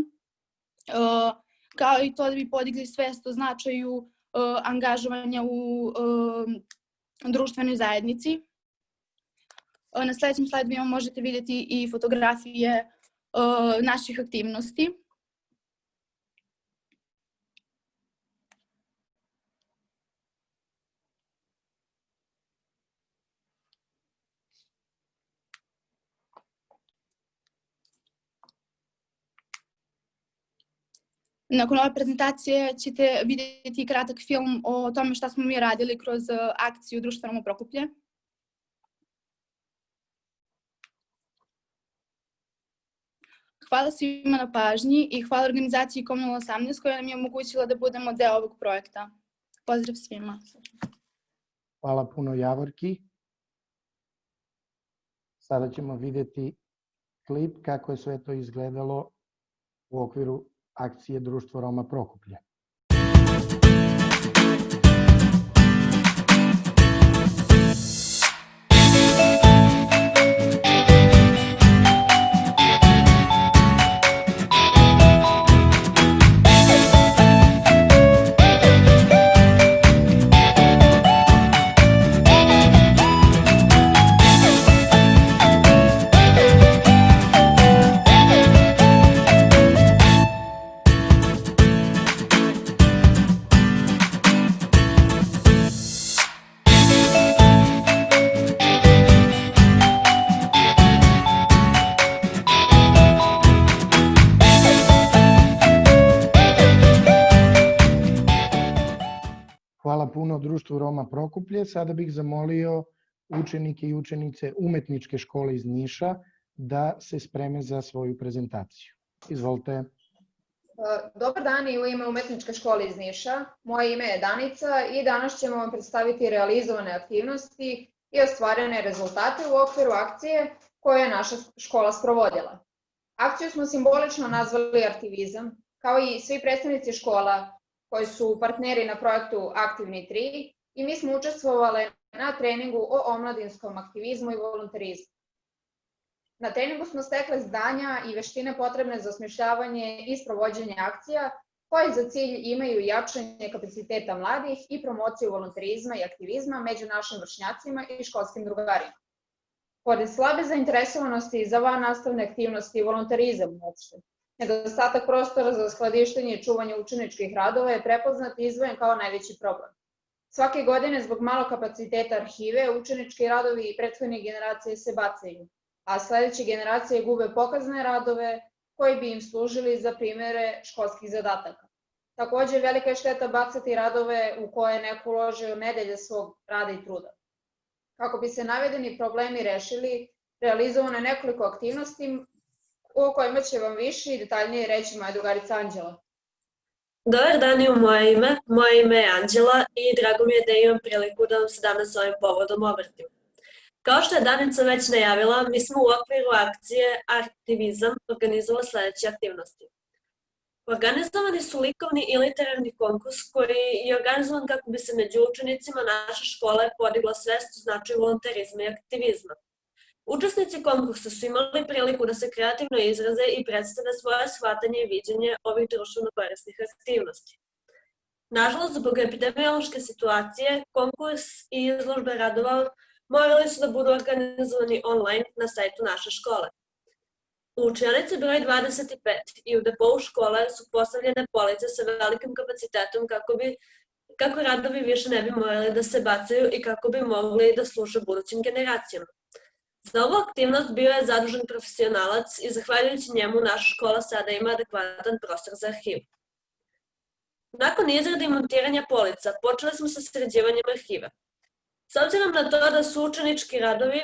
kao i to da bi podigli svest o značaju angažovanja u društvenoj zajednici. Na sljedećem slajdu možete vidjeti i fotografije naših aktivnosti. Nakon ove prezentacije ćete vidjeti kratak film o tome šta smo mi radili kroz akciju Društva Roma Prokuplje. Hvala svima na pažnji i hvala organizaciji COM018 koja nam je omogućila da budemo deo ovog projekta. Pozdrav svima. Hvala puno Javorki. Sada ćemo vidjeti klip kako je sve to izgledalo u okviru akcije Društvo Roma Prokuplje. Hvala puno Društvu Roma Prokuplje. Sada bih zamolio učenike i učenice Umetničke škole iz Niša da se spreme za svoju prezentaciju. Izvolite. Dobar dan i u ime Umetničke škole iz Niša. Moje ime je Danica i danas ćemo vam predstaviti realizovane aktivnosti i ostvarene rezultate u okviru akcije koje je naša škola sprovodila. Akciju smo simbolično nazvali aktivizam, kao i svi predstavnici škola koji su partneri na projektu Aktivni 3 i mi smo učestvovali na treningu o omladinskom aktivizmu i volonterizmu. Na treningu smo stekli znanja i veštine potrebne za osmišljavanje i sprovođenje akcija koji za cilj imaju jačanje kapaciteta mladih i promociju volonterizma i aktivizma među našim vršnjacima i školskim drugarima. Pored slabe zainteresovanosti za vannastavne aktivnosti i volonterizam uopšte, nedostatak prostora za skladištenje i čuvanje učeničkih radova je prepoznat i izdvojen kao najveći problem. Svake godine zbog malog kapaciteta arhive, učenički radovi i prethodne generacije se bacaju, a sledeće generacije gube pokazne radove koji bi im služili za primere školskih zadataka. Takođe, velika je šteta bacati radove u koje neko uložio nedelje svog rada i truda. Kako bi se navedeni problemi rešili, realizovano je nekoliko aktivnosti o kojima će vam više i detaljnije reći moja drugarica Anđela. Dobar dan i u moje ime je Anđela i drago mi je da imam priliku da vam se danas ovim povodom obratim. Kao što je Danica već najavila, mi smo u okviru akcije Aktivizam organizovali sledeće aktivnosti. Organizovani su likovni i literarni konkurs koji je organizovan kako bi se među učenicima naše škole podigla svest o značaju volonterizma i aktivizma. Učesnici konkursa su imali priliku da se kreativno izraze i predstave svoje shvatanje i viđenje ovih društveno korisnih aktivnosti. Nažalost, zbog epidemiološke situacije, konkurs i izložbe radova morali su da budu organizovani online na sajtu naše škole. U učionici broj 25 i u depou škole su postavljene police sa velikim kapacitetom kako radovi više ne bi morali da se bacaju i kako bi mogli da služe budućim generacijama. Za ovu aktivnost bio je zadužen profesionalac i zahvaljujući njemu naša škola sada ima adekvatan prostor za arhivu. Nakon izrade i montiranja polica počeli smo sa sređivanjem arhive. S obzirom na to da su učenički radovi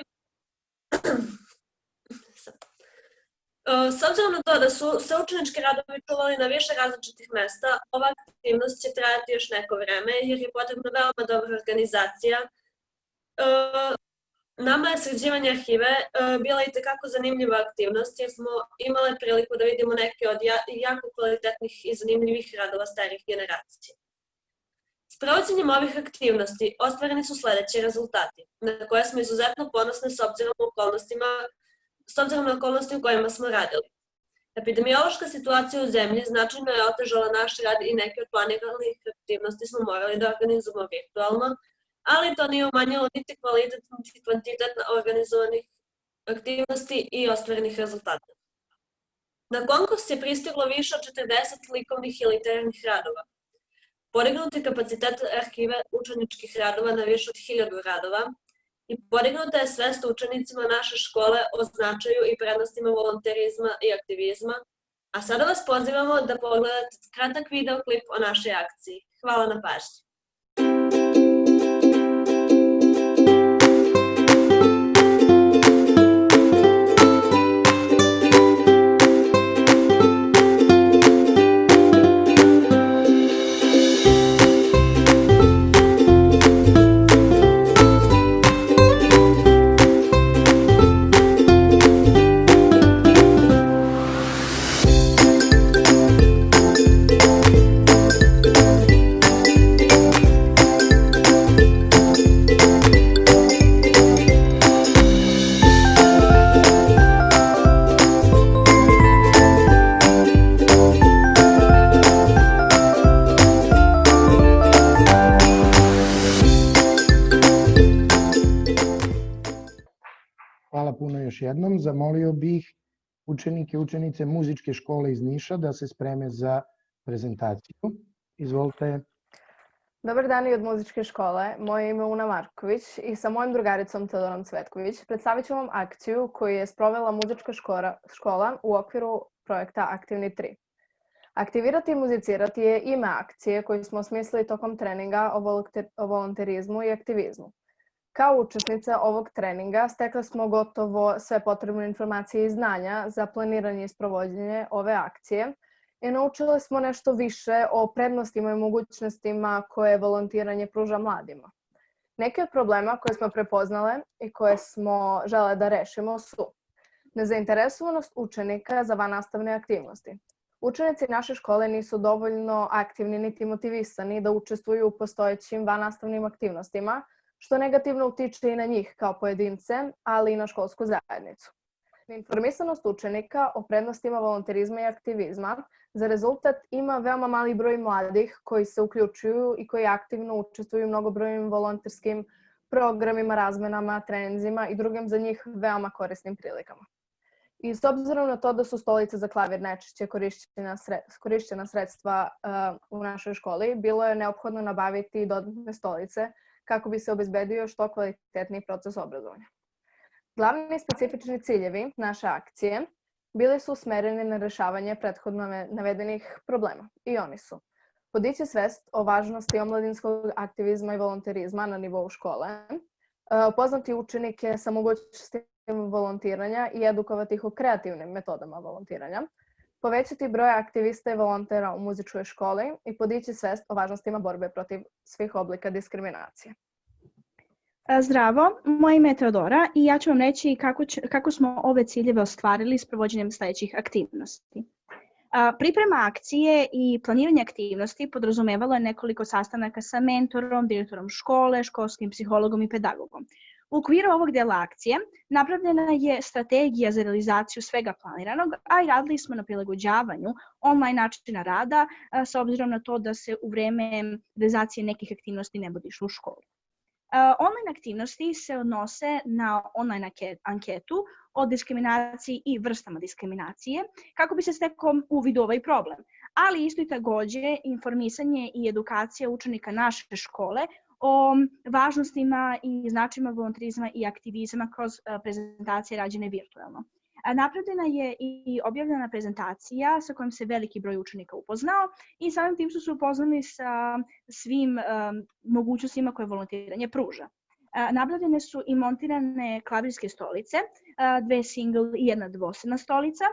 se učenički radovi čuvali na više različitih mesta, ova aktivnost će trajati još neko vreme jer je potrebna veoma dobra organizacija. Nama je sređivanje arhive bila i tekako zanimljiva aktivnost jer smo imali priliku da vidimo neke od jako kvalitetnih i zanimljivih radova starih generacija. S provođenjem ovih aktivnosti ostvareni su sledeći rezultati, na koje smo izuzetno ponosni s obzirom na okolnosti u kojima smo radili. Epidemiološka situacija u zemlji značajno je otežala naš rad i neke od planiranih aktivnosti smo morali da organizujemo virtualno, ali to nije umanjilo niti kvalitet, niti kvantitet organizovanih aktivnosti i ostvarenih rezultata. Na konkurs je pristiglo više od 40 likovnih i literarnih radova. Podignuti kapacitet arhive učeničkih radova na više od 1000 radova i podignuta je svest učenicima naše škole o značaju i prednostima volonterizma i aktivizma, a sada vas pozivamo da pogledate kratak videoklip o našoj akciji. Hvala na pažnji. Hvala puno još jednom. Zamolio bih učenike i učenice muzičke škole iz Niša da se spreme za prezentaciju. Izvolite. Dobar dan i od muzičke škole. Moje ime je Una Marković i sa mojom drugaricom Teodorom Cvetković predstavit ću vam akciju koju je sprovela muzička škola u okviru projekta Aktivni 3. Aktivirati i muzicirati je ime akcije koju smo osmislili tokom treninga o volonterizmu i aktivizmu. Kao učesnice ovog treninga stekle smo gotovo sve potrebne informacije i znanja za planiranje i sprovođenje ove akcije i naučili smo nešto više o prednostima i mogućnostima koje volontiranje pruža mladima. Neki od problema koje smo prepoznale i koje smo žele da rešimo su nezainteresovanost učenika za vannastavne aktivnosti. Učenici naše škole nisu dovoljno aktivni niti motivisani da učestvuju u postojećim vannastavnim aktivnostima, što negativno utiče i na njih kao pojedince, ali i na školsku zajednicu. Informisanost učenika o prednostima volonterizma i aktivizma za rezultat ima veoma mali broj mladih koji se uključuju i koji aktivno učestvuju u mnogobrojnim volonterskim programima, razmenama, treninzima i drugim za njih veoma korisnim prilikama. I s obzirom na to da su stolice za klavir najčešće korišćena sredstva u našoj školi, bilo je neophodno nabaviti dodatne stolice kako bi se obezbedio što kvalitetniji proces obrazovanja. Glavni specifični ciljevi naše akcije bili su usmereni na rešavanje prethodno navedenih problema i oni su: podići svest o važnosti omladinskog aktivizma i volonterizma na nivou škole, upoznati učenike sa mogućnostima volontiranja i edukovati ih o kreativnim metodama volontiranja, povećati broj aktivista i volontera u muzičkoj školi i podići svest o važnostima borbe protiv svih oblika diskriminacije. Zdravo, moje ime je Teodora i ja ću vam reći kako smo ove ciljeve ostvarili s provođenjem sledećih aktivnosti. Priprema akcije i planiranje aktivnosti podrazumevalo je nekoliko sastanaka sa mentorom, direktorom škole, školskim psihologom i pedagogom. U okviru ovog dela akcije napravljena je strategija za realizaciju svega planiranog, a i radili smo na prilagođavanju online načina rada s obzirom na to da se u vreme realizacije nekih aktivnosti ne bude išlo u školu. Online aktivnosti se odnose na online anketu o diskriminaciji i vrstama diskriminacije, kako bi se stekao uvid u ovaj problem, ali isto i takođe informisanje i edukacija učenika naše škole o važnostima i značajima volonterizma i aktivizma kroz prezentacije rađene virtualno. Napravljena je i objavljena prezentacija sa kojom se veliki broj učenika upoznao i samim tim su se upoznali sa svim mogućnostima koje volontiranje pruža. Nabavljene su i montirane klavirske stolice, 2 single i 1 dvosedna stolica,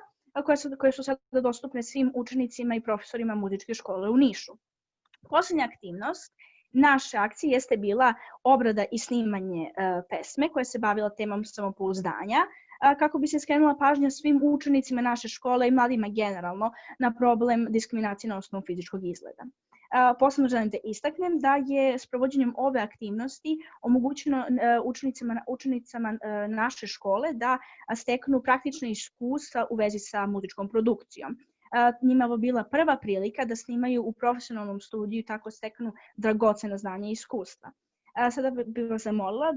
koje su sada dostupne svim učenicima i profesorima muzičke škole u Nišu. Poslednja aktivnost naše akcije jeste bila obrada i snimanje pesme koja se bavila temom samopouzdanja, kako bi se skrenula pažnja svim učenicima naše škole i mladima generalno na problem diskriminacije na osnovu fizičkog izgleda. Posebno želim da istaknem da je s provođenjem ove aktivnosti omogućeno učenicama naše škole da steknu praktične iskustva u vezi sa muzičkom produkcijom. Njima je ovo bila prva prilika da snimaju u profesionalnom studiju i tako steknu dragocena znanja i iskustva. Sada bih vas zamolila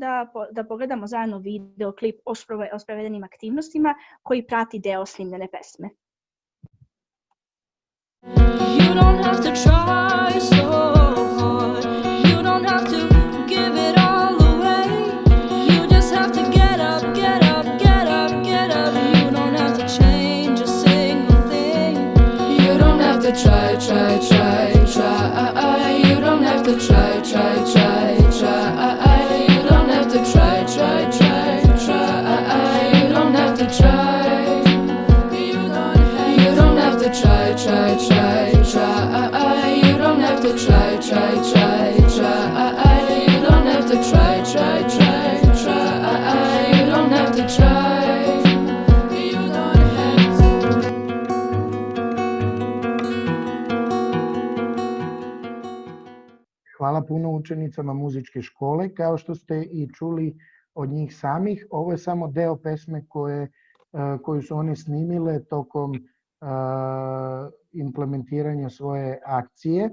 da pogledamo zajedno videoklip o sprovedenim aktivnostima koji prati deo snimljene pesme. You don't have to try so hard. You don't have to give it all away. You just have to get up, get up, get up, get up. You don't have to change a single thing. You don't have to try, try, try, try. You don't have to try, try, try, try. You don't have to try, try, try, try. You don't have to try. You don't have to try, try, try, try. You don't have to try, try, try, try. You don't have to try, try, try, try. You don't have to try. You don't have to. Hvala puno učenicama muzičke škole. Kao što ste i čuli od njih samih, ovo je samo deo pesme koju su one snimile tokom implementiranja svoje akcije.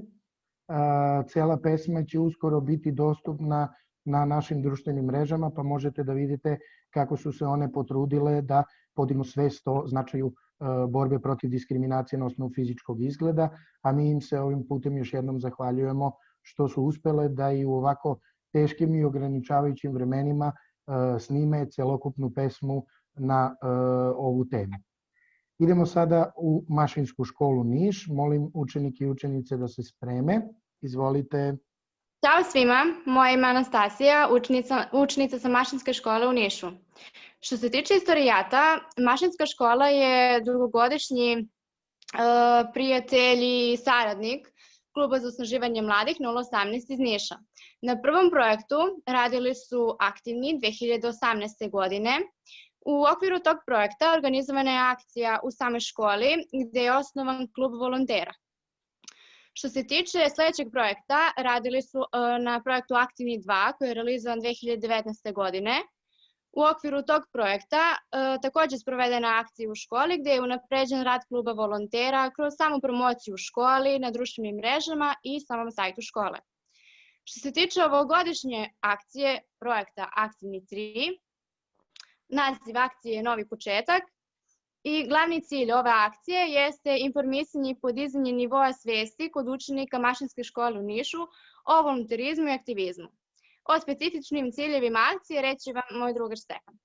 Cela pesma će uskoro biti dostupna na našim društvenim mrežama, pa možete da vidite kako su se one potrudile da podignu svest o značaju borbe protiv diskriminacije na osnovu fizičkog izgleda, a mi im se ovim putem još jednom zahvaljujemo što su uspele da i u ovako teškim i ograničavajućim vremenima snime celokupnu pesmu na ovu temu. Idemo sada u Mašinsku školu Niš. Molim učenike i učenice da se spreme. Izvolite. Ćao svima, moje ime je Anastasija, učenica sa Mašinske škole u Nišu. Što se tiče istorijata, Mašinska škola je dugogodišnji prijatelj i saradnik Kluba za osnaživanje mladih 018 iz Niša. Na prvom projektu radili su aktivni 2018. godine. U okviru tog projekta organizovana je akcija u samoj školi gde je osnovan klub volontera. Što se tiče sledećeg projekta, radili su na projektu Aktivni 2 koji je realizovan 2019. godine. U okviru tog projekta takođe sprovedena akcija u školi gde je unapređen rad kluba volontera kroz samu promociju u školi, na društvenim mrežama i samom sajtu škole. Što se tiče ovogodišnje akcije projekta Aktivni 3, naziv akcije je Novi početak i glavni cilj ove akcije jeste informisanje i podizanje nivoa svesti kod učenika Mašinske škole u Nišu o volonterizmu i aktivizmu. O specifičnim ciljevima akcije reći vam moj drugar Stefan.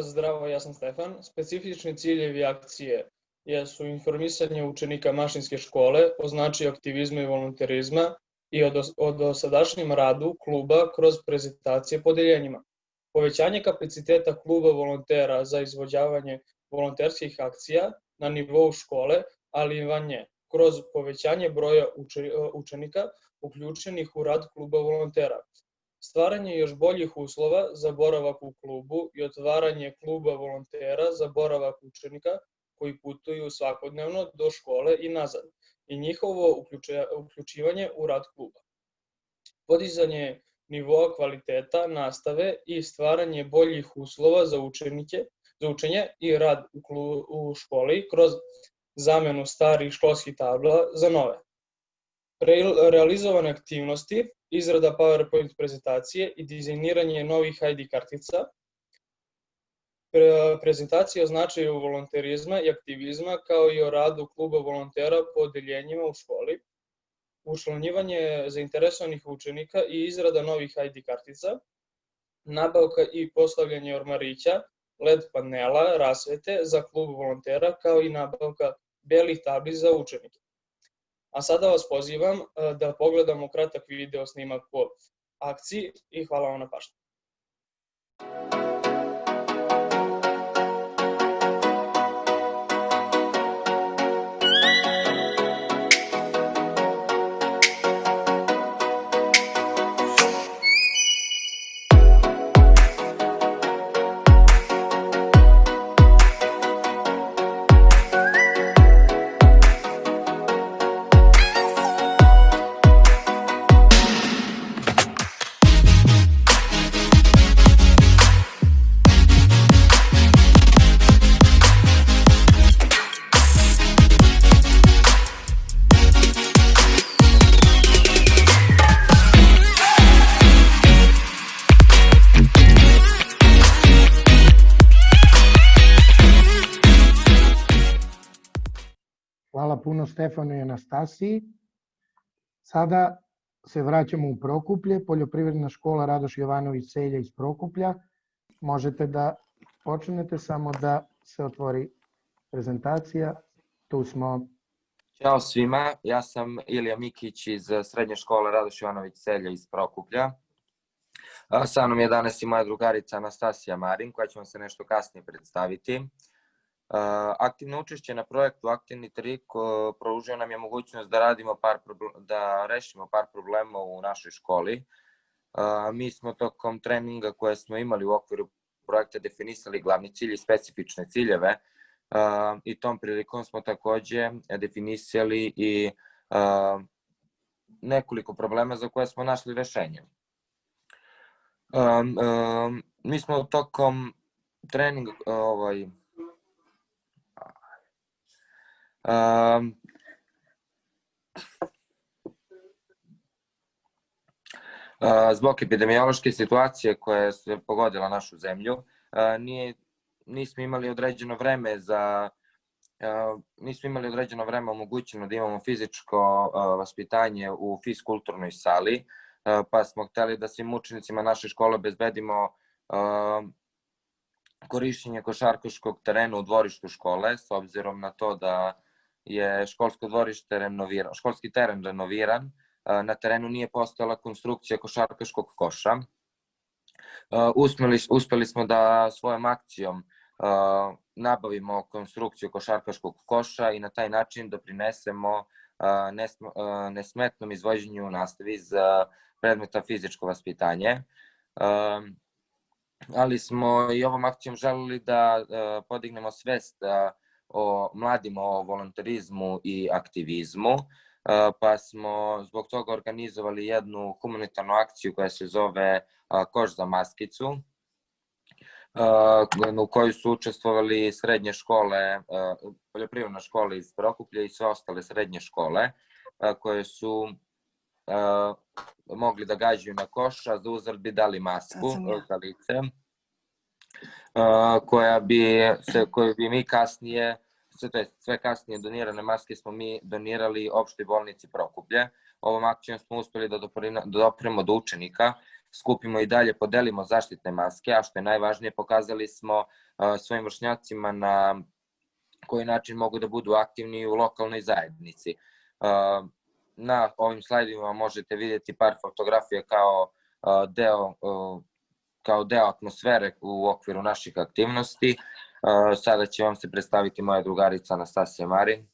Zdravo, ja sam Stefan. Specifični ciljevi akcije jesu informisanje učenika Mašinske škole o značaju aktivizma i volonterizma i o dosadašnjem radu kluba kroz prezentacije po odeljenjima. Povećanje kapaciteta kluba volontera za izvođavanje volonterskih akcija na nivou škole, ali i van nje, kroz povećanje broja učenika uključenih u rad kluba volontera. Stvaranje još boljih uslova za boravak u klubu i otvaranje kluba volontera za boravak učenika koji putuju svakodnevno do škole i nazad i njihovo uključivanje u rad kluba. Podizanje nivoa kvaliteta nastave i stvaranje boljih uslova za učenje i rad u školi kroz zamenu starih školskih tabla za nove. Realizovane aktivnosti, izrada PowerPoint prezentacije i dizajniranje novih ID kartica, prezentacije o značaju volonterizma i aktivizma kao i o radu kluba volontera po odeljenjima u školi, učlanjivanje zainteresovanih učenika i izrada novih ID kartica, nabavka i postavljanje ormarića, LED panela, rasvete za klub volontera kao i nabavka belih tabli za učenike. A sada vas pozivam da pogledamo kratak video snimak po akciji i hvala vam na pažnji. Hvala puno Stefanu i Anastasiji. Sada se vraćamo u Prokuplje, Poljoprivredna škola Radoš Jovanović Selja iz Prokuplja. Možete da počnete, samo da se otvori prezentacija. Tu smo. Ćao svima, ja sam Ilija Mikić iz Srednje škole Radoš Jovanović Selja iz Prokuplja. Sa mnom je danas i moja drugarica Anastasija Marin, koja će vam se nešto kasnije predstaviti. Aktivno učešće na projektu Aktivni 3 pružio nam je mogućnost da rešimo par problema u našoj školi. Mi smo tokom treninga koje smo imali u okviru projekta definisali glavni cilj i specifične ciljeve i tom prilikom smo takođe definisali i nekoliko problema za koje smo našli rešenje. Mi smo tokom treninga zbog epidemiološke situacije koja je pogodila našu zemlju, nismo imali određeno vreme omogućeno da imamo fizičko vaspitanje u fiskulturnoj sali, pa smo hteli da svim učenicima naše škole obezbedimo korišćenje košarkaškog terena u dvorištu škole, s obzirom na to da je školski teren renoviran, na terenu nije postojala konstrukcija košarkaškog koša. Uspeli smo da svojom akcijom nabavimo konstrukciju košarkaškog koša i na taj način doprinesemo nesmetnom izvođenju nastavi iz predmeta fizičko vaspitanje. Ali smo i ovom akcijom želeli da podignemo svest o mladima o volonterizmu i aktivizmu, pa smo zbog toga organizovali jednu humanitarnu akciju koja se zove Koš za maskicu. u kojoj su učestvovali srednje škole, poljoprivredna škola iz Prokuplja i sve ostale srednje škole koje su mogli da gađaju na koš, a za uzvrat bi dali masku za lice, koju bi mi kasnije, sve kasnije donirane maske smo mi donirali opštoj bolnici Prokuplje. Ovom akcijom smo uspeli da dopremo do učenika, skupimo i dalje, podelimo zaštitne maske, a što je najvažnije, pokazali smo svojim vršnjacima na koji način mogu da budu aktivni u lokalnoj zajednici. Na ovim slajdima možete vidjeti par fotografija kao deo atmosfere u okviru naših aktivnosti. Sada će vam se predstaviti moja drugarica Anastasija Marin.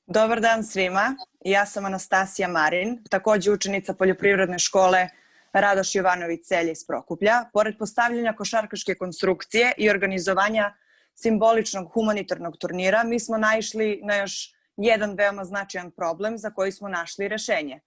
Dobar dan svima, ja sam Anastasija Marin, takođe učenica poljoprivredne škole Radoš Jovanović-Celje iz Prokuplja. Pored postavljanja košarkaške konstrukcije i organizovanja simboličnog humanitarnog turnira, mi smo naišli na još jedan veoma značajan problem za koji smo našli rešenje.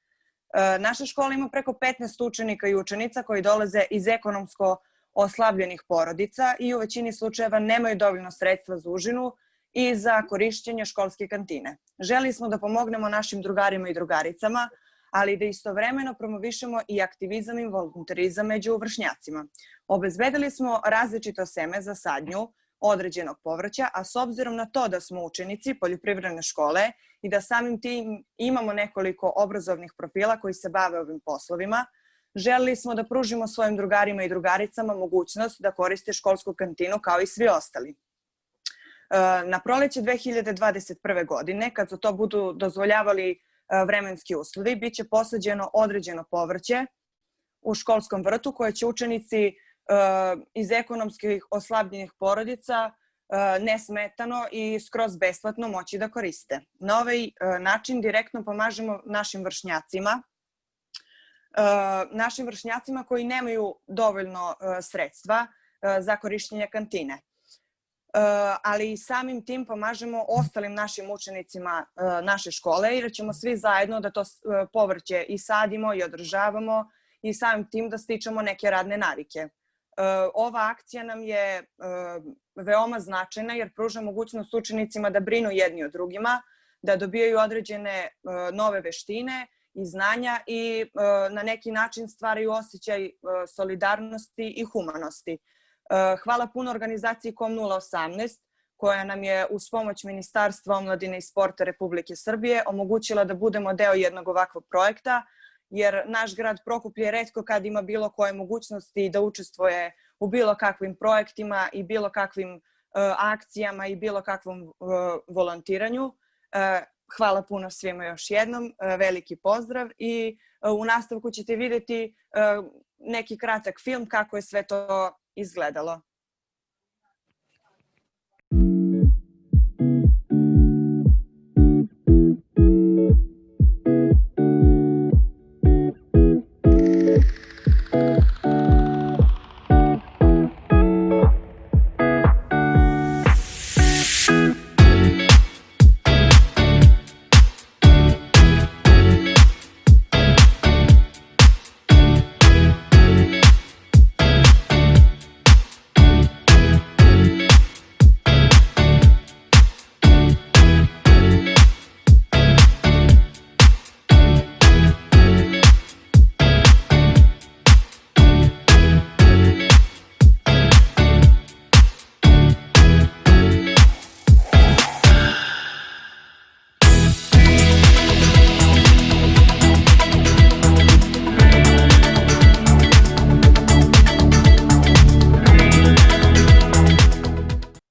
Naša škola ima preko 15 učenika i učenica koji dolaze iz ekonomsko oslabljenih porodica i u većini slučajeva nemaju dovoljno sredstva za užinu i za korišćenje školske kantine. Želeli smo da pomognemo našim drugarima i drugaricama, ali da istovremeno promovišemo i aktivizam i volunterizam među vršnjacima. Obezbedili smo različito seme za sadnju određenog povrća, a s obzirom na to da smo učenici poljoprivredne škole i da samim tim imamo nekoliko obrazovnih profila koji se bave ovim poslovima, želeli smo da pružimo svojim drugarima i drugaricama mogućnost da koriste školsku kantinu kao i svi ostali. Na proleće 2021. godine, kad za to budu dozvoljavali vremenski uslovi, bit će posađeno određeno povrće u školskom vrtu koje će učenici iz ekonomskih oslabljenih porodica nesmetano i skroz besplatno moći da koriste. Na ovaj način direktno pomažemo našim vršnjacima koji nemaju dovoljno sredstva za korišćenje kantine. Ali i samim tim pomažemo ostalim našim učenicima naše škole jer ćemo svi zajedno da to povrće i sadimo i održavamo i samim tim da stičemo neke radne navike. Ova akcija nam je veoma značajna jer pruža mogućnost učenicima da brinu jedni o drugima, da dobijaju određene nove veštine i znanja i na neki način stvaraju osjećaj solidarnosti i humanosti. Hvala puno organizaciji KOM 018 koja nam je uz pomoć Ministarstva omladine i sporta Republike Srbije omogućila da budemo deo jednog ovakvog projekta, jer naš grad Prokuplje retko kad ima bilo koje mogućnosti da učestvuje u bilo kakvim projektima i bilo kakvim akcijama i bilo kakvom volontiranju. Hvala puno svima još jednom, veliki pozdrav i u nastavku ćete vidjeti neki kratak film kako je sve to izgledalo.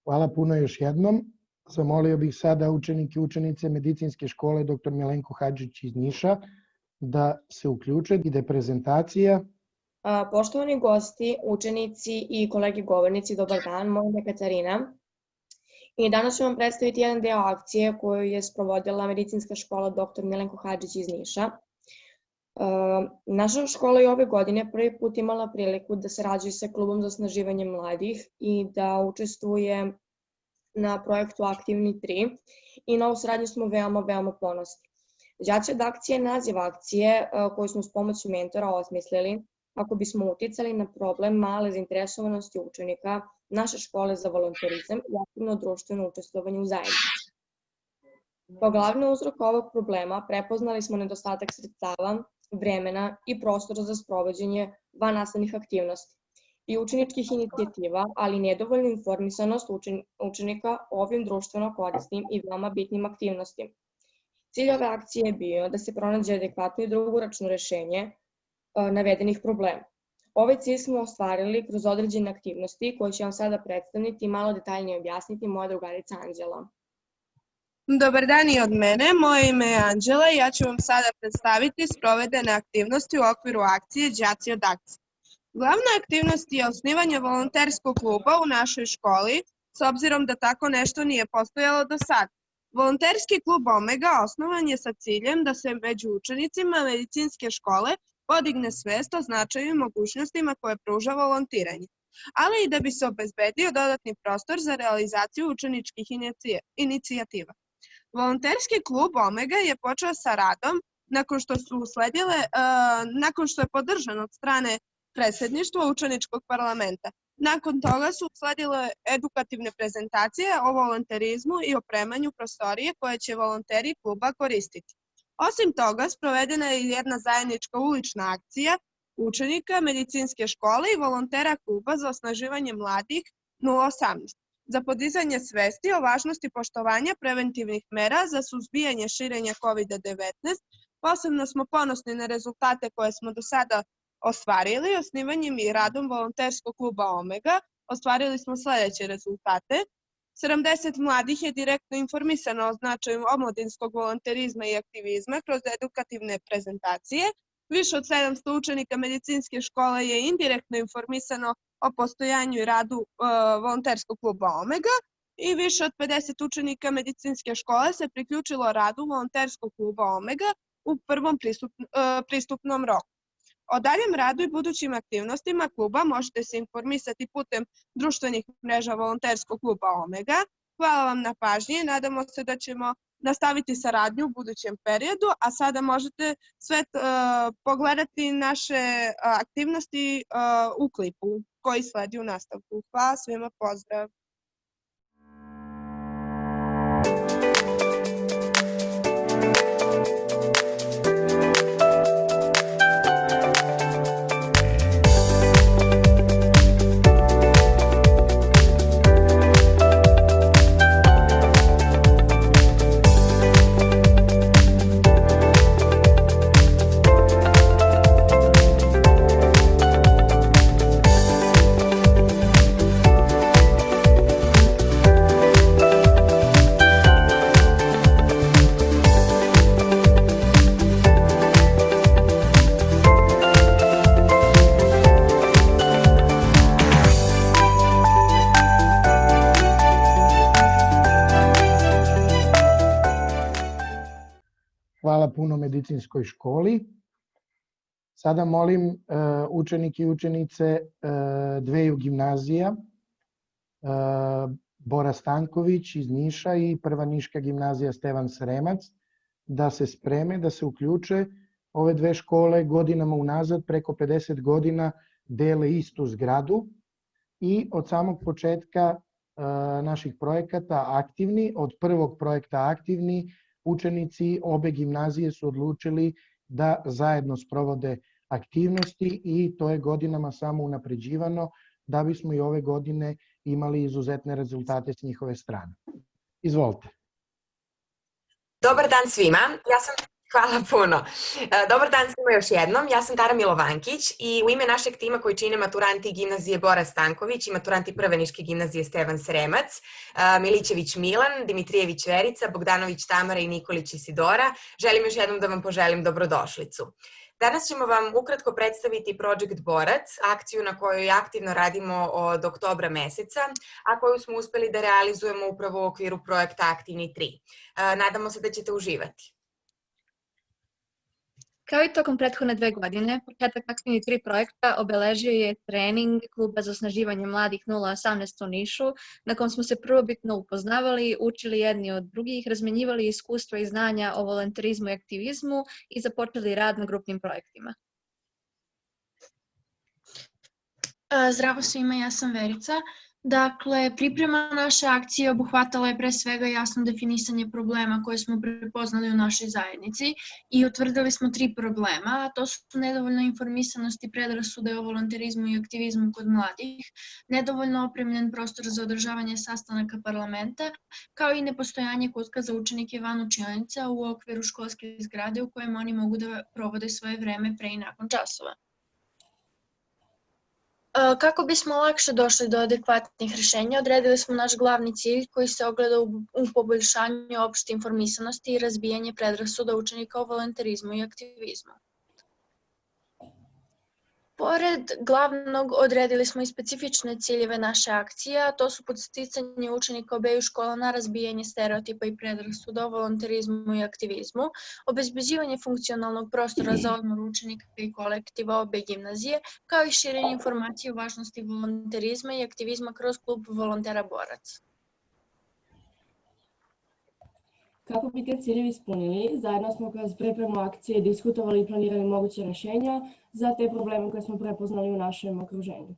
Hvala puno još jednom. Zamolio bih sada učenike i učenice medicinske škole dr. Milenko Hadžić iz Niša da se uključe. Ide prezentacija. Poštovani gosti, učenici i kolege govornici, dobar dan, moje ime je Katarina. I danas ću vam predstaviti jedan deo akcije koju je sprovodila medicinska škola dr. Milenko Hadžić iz Niša. Naša škola je ove godine prvi put imala priliku da sarađuje sa Klubom za osnaživanje mladih i da učestvuje na projektu Aktivni 3 i na ovu saradnju smo veoma ponosni. Đaci od akcije, naziv akcije koju smo s pomoću mentora osmislili kako bismo uticali na problem male zainteresovanosti učenika naše škole za volonterizam i aktivno društveno učestvovanje u zajednici. Kao glavni uzrok ovog problema prepoznali smo nedostatak sredstava, vremena i prostora za sprovođenje vannastavnih aktivnosti i učeničkih inicijativa, ali nedovoljnu informisanost učenika o ovim društveno korisnim i veoma bitnim aktivnostima. Cilj ove akcije je bio da se pronađe adekvatno i dugoročno rešenje navedenih problema. Ovaj cilj smo ostvarili kroz određene aktivnosti koje će vam sada predstaviti i malo detaljnije objasniti moja drugarica Anđela. Dobar dan i od mene, moje ime je Anđela i ja ću vam sada predstaviti sprovedene aktivnosti u okviru akcije Đaci od akcije. Glavna aktivnost je osnivanje volonterskog kluba u našoj školi, s obzirom da tako nešto nije postojalo do sada. Volonterski klub Omega osnovan je sa ciljem da se među učenicima medicinske škole podigne svest o značaju i mogućnostima koje pruža volontiranje, ali i da bi se obezbedio dodatni prostor za realizaciju učeničkih inicijativa. Volonterski klub Omega je počeo sa radom nakon što je podržan od strane predsjedništva učeničkog parlamenta. Nakon toga su usledile edukativne prezentacije o volonterizmu i opremanju prostorije koje će volonteri kluba koristiti. Osim toga, sprovedena je jedna zajednička ulična akcija učenika medicinske škole i volontera kluba za osnaživanje mladih 018 za podizanje svesti o važnosti poštovanja preventivnih mera za suzbijanje širenja COVID-19. Posebno smo ponosni na rezultate koje smo do sada ostvarili. Osnivanjem i radom volonterskog kluba Omega ostvarili smo sledeće rezultate. 70 mladih je direktno informisano o značaju omladinskog volonterizma i aktivizma kroz edukativne prezentacije. Više od 700 učenika medicinske škole je indirektno informisano o postojanju i radu volonterskog kluba Omega i više od 50 učenika medicinske škole se priključilo radu volonterskog kluba Omega u prvom pristupnom roku. O daljem radu i budućim aktivnostima kluba možete se informisati putem društvenih mreža volonterskog kluba Omega. Hvala vam na pažnji i nadamo se da ćemo nastaviti saradnju u budućem periodu, a sada možete sve pogledati naše aktivnosti u klipu koji sledi u nastavku. Hvala svima, pozdrav! Hvala puno medicinskoj školi. Sada molim učenike i učenice dveju gimnazija, Bora Stanković iz Niša i Prva Niška gimnazija Stevan Sremac, da se spreme, da se uključe. Ove dve škole godinama unazad, preko 50 godina, dele istu zgradu i od samog početka naših projekata aktivni, od prvog projekta aktivni, učenici obe gimnazije su odlučili da zajedno sprovode aktivnosti i to je godinama samo unapređivano da bismo i ove godine imali izuzetne rezultate s njihove strane. Izvolite. Dobar dan svima, hvala puno. Dobar dan svima još jednom, ja sam Tara Milovankić i u ime našeg tima koji čine maturanti gimnazije Bora Stanković i maturanti Prve Niške gimnazije Stevan Sremac, Milićević Milan, Dimitrijević Verica, Bogdanović Tamara i Nikolić Isidora, želim još jednom da vam poželim dobrodošlicu. Danas ćemo vam ukratko predstaviti Project Borac, akciju na kojoj aktivno radimo od oktobra meseca, a koju smo uspeli da realizujemo upravo u okviru projekta Aktivni 3. Nadamo se da ćete uživati. Kao i tokom prethodne 2 godine, početak Aktivni 3 projekta obeležio je trening Kluba za osnaživanje mladih 018 u Nišu, na kom smo se prvobitno upoznavali, učili jedni od drugih, razmenjivali iskustva i znanja o volonterizmu i aktivizmu i započeli rad na grupnim projektima. Zdravo svima, ja sam Verica. Dakle, priprema naše akcije obuhvatala je pre svega jasno definisanje problema koje smo prepoznali u našoj zajednici i utvrdili smo 3 problema, a to su nedovoljna informisanost i predrasude o volonterizmu i aktivizmu kod mladih, nedovoljno opremljen prostor za održavanje sastanaka parlamenta, kao i nepostojanje kutka za učenike van učionica u okviru školske zgrade u kojem oni mogu da provode svoje vreme pre i nakon časova. Kako bismo lakše došli do adekvatnih rešenja, odredili smo naš glavni cilj koji se ogleda u poboljšanju opšte informisanosti i razbijanje predrasuda učenika o volonterizmu i aktivizmu. Pored glavnog, odredili smo i specifične ciljeve naše akcije, a to su podsticanje učenika obeju škola na razbijanje stereotipa i predrasuda o volonterizmu i aktivizmu, obezbeđivanje funkcionalnog prostora za odmor učenika i kolektiva obe gimnazije, kao i širenje informacije o važnosti volonterizma i aktivizma kroz klub volontera Borac. Kako bi te ciljeve ispunili, zajedno smo kroz pripremu akcije diskutovali i planirali moguće rešenja za te probleme koje smo prepoznali u našem okruženju.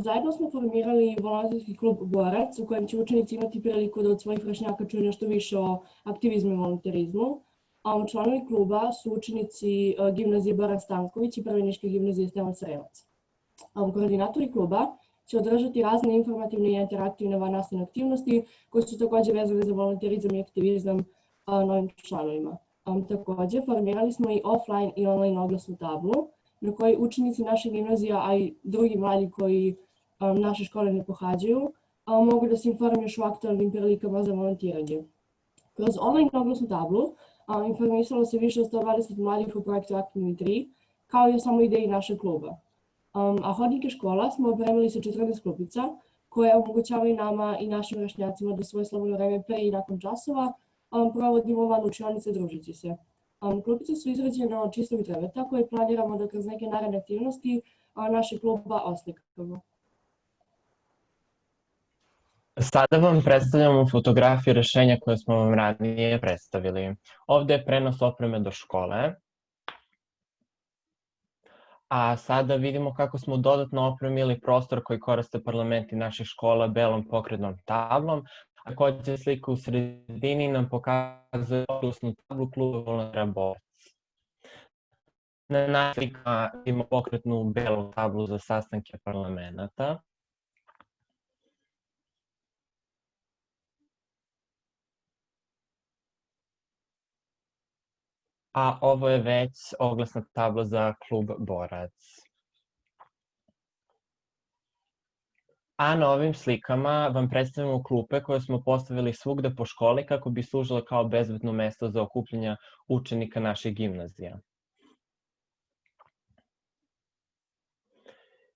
Zajedno smo formirali volonterski klub Borac u kojem će učenici imati priliku da od svojih vršnjaka čuju nešto više o aktivizmu i volonterizmu. Članovi kluba su učenici gimnazije Boran Stanković i Prve niške gimnazije Stevan Sremac. Koordinatori kluba će održati razne informativne i interaktivne vannastavne aktivnosti koje su takođe vezane za volonterizam i aktivizam novim članovima. Takođe, formirali smo i offline i online oglasnu tablu na kojoj učenici naše gimnazije, a i drugi mladi koji naše škole ne pohađaju, mogu da se informišu o aktualnim prilikama za volontiranje. Kroz online oglasnu tablu informisalo se više od 120 mladih u projektu Aktivni 3, kao i o samoj ideji našeg kluba. A hodnike škola smo opremili sa 14 klupica koje omogućavaju nama i našim vršnjacima da svoje slobodno vreme pre i nakon časova provodimo van učionice družeći se. Klupice su izrađene od čistog drveta koje planiramo da kroz neke naredne aktivnosti našeg kluba oslikamo. Sada vam predstavljamo fotografiju rešenja koje smo vam ranije predstavili. Ovde je prenos opreme do škole. A sada vidimo kako smo dodatno opremili prostor koji koriste parlamenti naših škola belom pokretnom tablom, a takođe slika u sredini nam pokazuje oglasnu tablu kluba volontera Borac. Na našoj slika imamo pokretnu belu tablu za sastanke parlamenta. A ovo je već oglasna tabla za klub Borac. A na ovim slikama vam predstavljamo klupe koje smo postavili svugde po školi kako bi služile kao bezbedno mesto za okupljanje učenika naših gimnazija.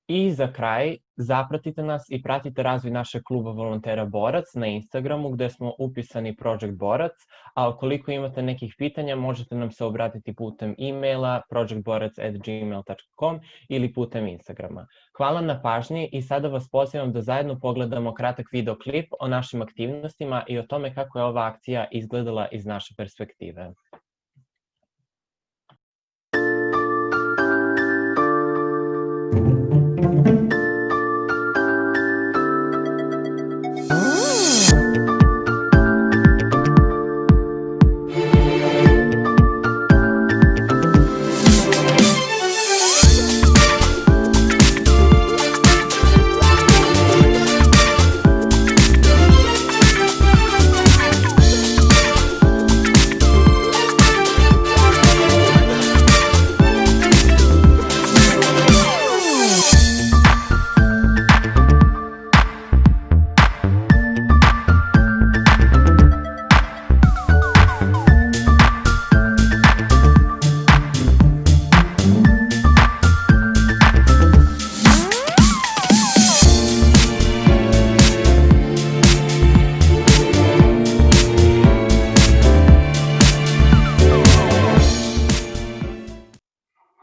I za kraj, zapratite nas i pratite razvoj našeg kluba volontera Borac na Instagramu gde smo upisani Project Borac, a ukoliko imate nekih pitanja možete nam se obratiti putem e-maila projectborac@gmail.com ili putem Instagrama. Hvala na pažnji i sada vas pozivam da zajedno pogledamo kratak videoklip o našim aktivnostima i o tome kako je ova akcija izgledala iz naše perspektive.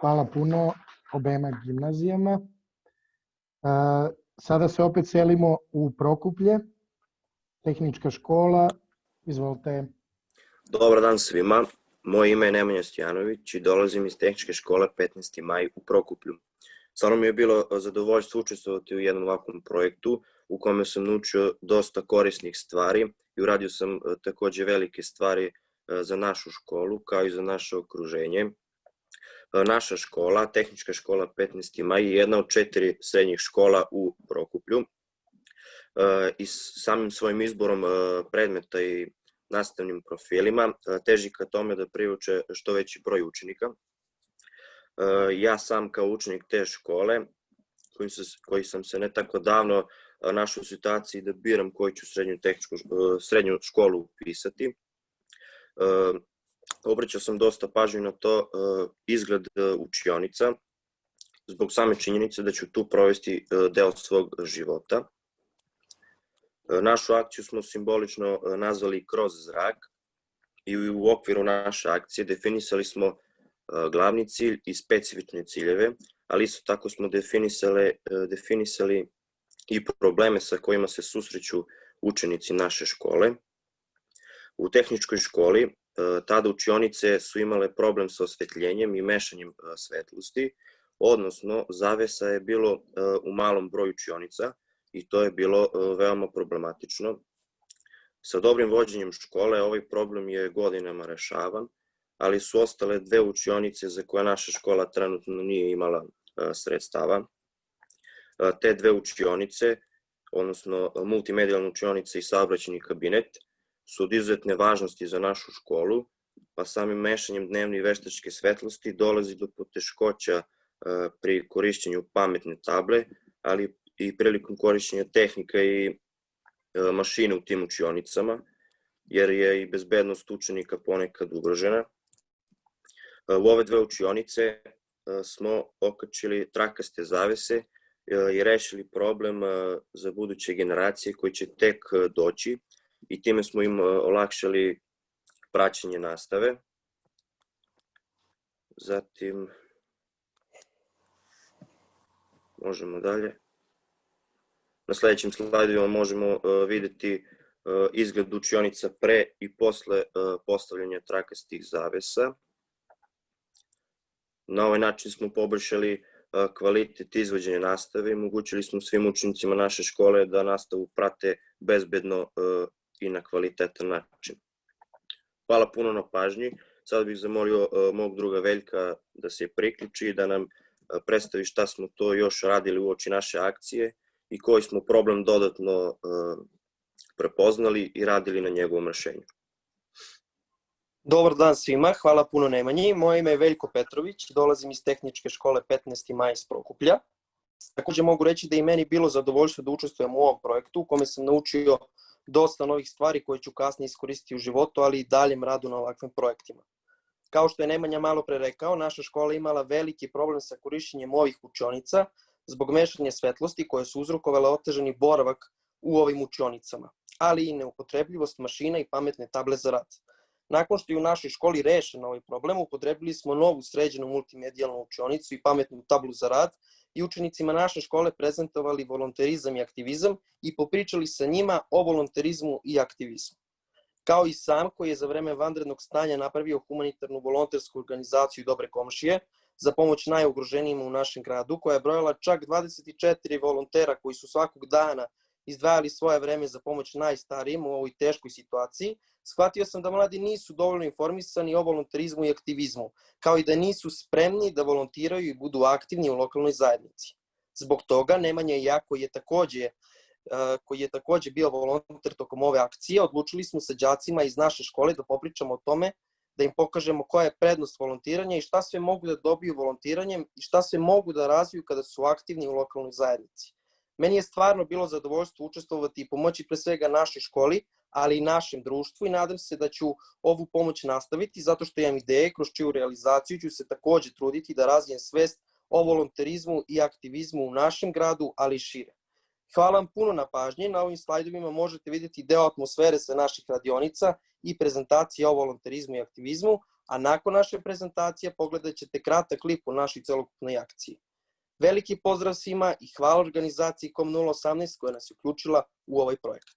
Hvala puno obema gimnazijama. Sada se opet selimo u Prokuplje, tehnička škola. Izvolite. Dobar dan svima. Moje ime je Nemanja Stojanović i dolazim iz tehničke škole 15. maj u Prokuplju. Stvarno mi je bilo zadovoljstvo učestvovati u jednom ovakvom projektu u kome sam naučio dosta korisnih stvari i uradio sam takođe velike stvari za našu školu kao i za naše okruženje. Naša škola, tehnička škola 15. maj, je jedna od 4 srednjih škola u Prokuplju i samim svojim izborom predmeta i nastavnim profilima teži ka tome da privuče što veći broj učenika. Ja sam kao učenik te škole, koji sam se ne tako davno našao u situaciji da biram koju ću srednju školu upisati, obraćao sam dosta pažnju na to izgled učionica, zbog same činjenice da ću tu provesti deo svog života. Našu akciju smo simbolično nazvali Kroz zrak i u okviru naše akcije definisali smo glavni cilj i specifične ciljeve, ali isto tako smo definisali i probleme sa kojima se susreću učenici naše škole. U tehničkoj školi tada učionice su imale problem sa osvetljenjem i mešanjem svetlosti, odnosno zavesa je bilo u malom broju učionica i to je bilo veoma problematično. Sa dobrim vođenjem škole ovaj problem je godinama rešavan, ali su ostale 2 učionice za koje naša škola trenutno nije imala sredstava. Te 2 učionice, odnosno multimedijalna učionica i saobraćajni kabinet, su od izuzetne važnosti za našu školu, pa samim mešanjem dnevne i veštačke svetlosti dolazi do poteškoća pri korišćenju pametne table, ali i prilikom korišćenja tehnika i mašine u tim učionicama, jer je i bezbednost učenika ponekad ugrožena. U ove 2 učionice smo okačili trakaste zavese i rešili problem za buduće generacije koji će tek doći i time smo im olakšali praćenje nastave. Zatim, možemo dalje. Na sledećim slajdovima možemo videti izgled učionica pre i posle postavljanja trakastih zavesa. Na ovaj način smo poboljšali kvalitet izvođenja nastave i omogućili smo svim učenicima naše škole da nastavu prate bezbedno i na kvalitetan način. Hvala puno na pažnji. Sada bih zamolio mog druga Veljka da se priključi i da nam predstavi šta smo to još radili uoči naše akcije i koji smo problem dodatno prepoznali i radili na njegovom rešenju. Dobar dan svima, hvala puno Nemanji. Moje ime je Veljko Petrović, dolazim iz tehničke škole 15. maj iz Prokuplja. Takođe mogu reći da i meni bilo zadovoljstvo da učestvujem u ovom projektu u kome sam naučio dosta novih stvari koje ću kasnije iskoristiti u životu, ali i daljem radu na ovakvim projektima. Kao što je Nemanja malo pre rekao, naša škola imala veliki problem sa korišćenjem ovih učionica zbog mešanja svetlosti koje su uzrokovale otežani boravak u ovim učionicama, ali i neupotrebljivost mašina i pametne table za rad. Nakon što je u našoj školi rešen ovaj problem, upotrebili smo novu sređenu multimedijalnu učionicu i pametnu tablu za rad i učenicima naše škole prezentovali volonterizam i aktivizam i popričali sa njima o volonterizmu i aktivizmu. Kao i sam koji je za vreme vanrednog stanja napravio humanitarnu volontersku organizaciju Dobre komšije za pomoć najugroženijima u našem gradu, koja je brojala čak 24 volontera koji su svakog dana izdvajali svoje vreme za pomoć najstarijim u ovoj teškoj situaciji, shvatio sam da mladi nisu dovoljno informisani o volonterizmu i aktivizmu, kao i da nisu spremni da volontiraju i budu aktivni u lokalnoj zajednici. Zbog toga Nemanja i ja, koji je takođe bio volonter tokom ove akcije, odlučili smo sa đacima iz naše škole da popričamo o tome, da im pokažemo koja je prednost volontiranja i šta sve mogu da dobiju volontiranjem i šta sve mogu da razviju kada su aktivni u lokalnoj zajednici. Meni je stvarno bilo zadovoljstvo učestvovati i pomoći pre svega našoj školi, ali i našem društvu i nadam se da ću ovu pomoć nastaviti zato što imam ideje kroz čiju realizaciju ću se takođe truditi da razvijem svest o volonterizmu i aktivizmu u našem gradu, ali i šire. Hvala vam puno na pažnji. Na ovim slajdovima možete vidjeti deo atmosfere sa naših radionica i prezentacije o volonterizmu i aktivizmu, a nakon naše prezentacije pogledat ćete kratak klip o našoj celokupnoj akciji. Veliki pozdrav svima i hvala organizaciji KOM 018 koja nas je uključila u ovaj projekat.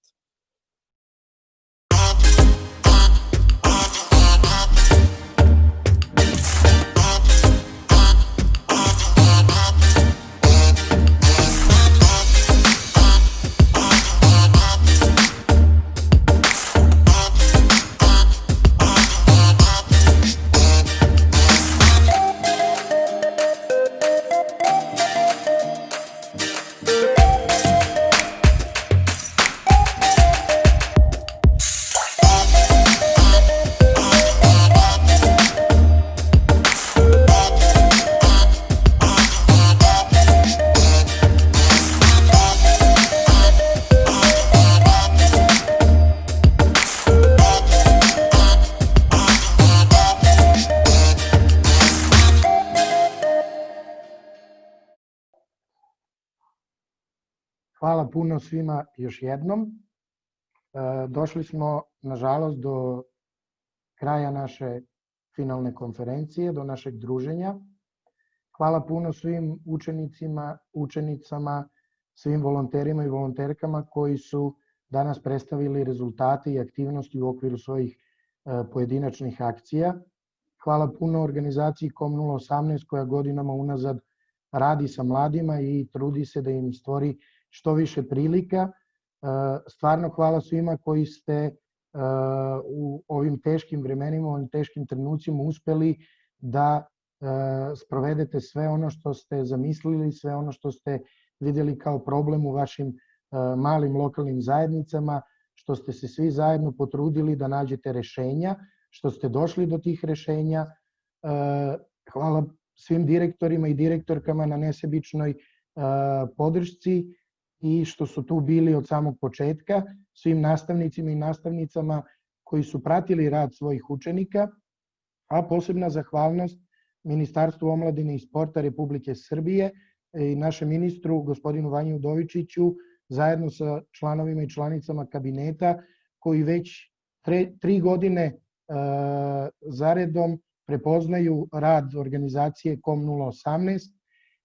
Hvala puno svima još jednom. Došli smo, nažalost, do kraja naše finalne konferencije, do našeg druženja. Hvala puno svim učenicima, učenicama, svim volonterima i volonterkama koji su danas predstavili rezultate i aktivnosti u okviru svojih pojedinačnih akcija. Hvala puno organizaciji KOM 018 koja godinama unazad radi sa mladima i trudi se da im stvori što više prilika. Stvarno hvala svima koji ste u ovim teškim vremenima, u ovim teškim trenucima uspeli da sprovedete sve ono što ste zamislili, sve ono što ste vidjeli kao problem u vašim malim lokalnim zajednicama, što ste se svi zajedno potrudili da nađete rešenja, što ste došli do tih rešenja. Hvala svim direktorima i direktorkama na nesebičnoj podršci i što su tu bili od samog početka, svim nastavnicima i nastavnicama koji su pratili rad svojih učenika, a posebna zahvalnost Ministarstvu omladine i sporta Republike Srbije i našem ministru, gospodinu Vanji Udovičiću, zajedno sa članovima i članicama kabineta, koji već 3 godine zaredom prepoznaju rad organizacije KOM 018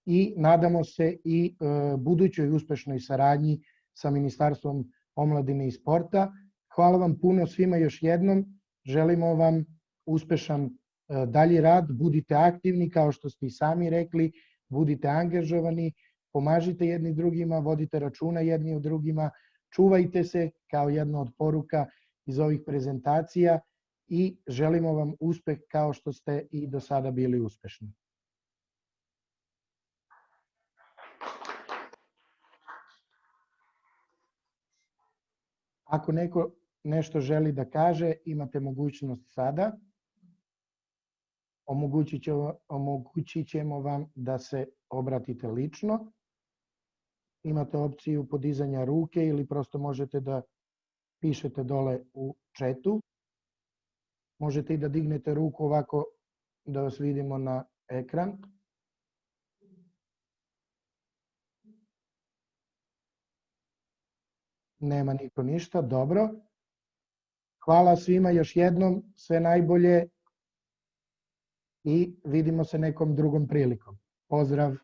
i nadamo se i budućoj uspešnoj saradnji sa Ministarstvom omladine i sporta. Hvala vam puno svima još jednom, želimo vam uspešan dalji rad, budite aktivni kao što ste i sami rekli, budite angažovani, pomažite jedni drugima, vodite računa jedni o drugima, čuvajte se kao jedna od poruka iz ovih prezentacija i želimo vam uspeh kao što ste i do sada bili uspešni. Ako neko nešto želi da kaže, imate mogućnost sada. Omogućit ćemo vam da se obratite lično. Imate opciju podizanja ruke ili prosto možete da pišete dole u chatu. Možete i da dignete ruku ovako da vas vidimo na ekran. Nema niko ništa, dobro. Hvala svima još jednom, sve najbolje i vidimo se nekom drugom prilikom. Pozdrav!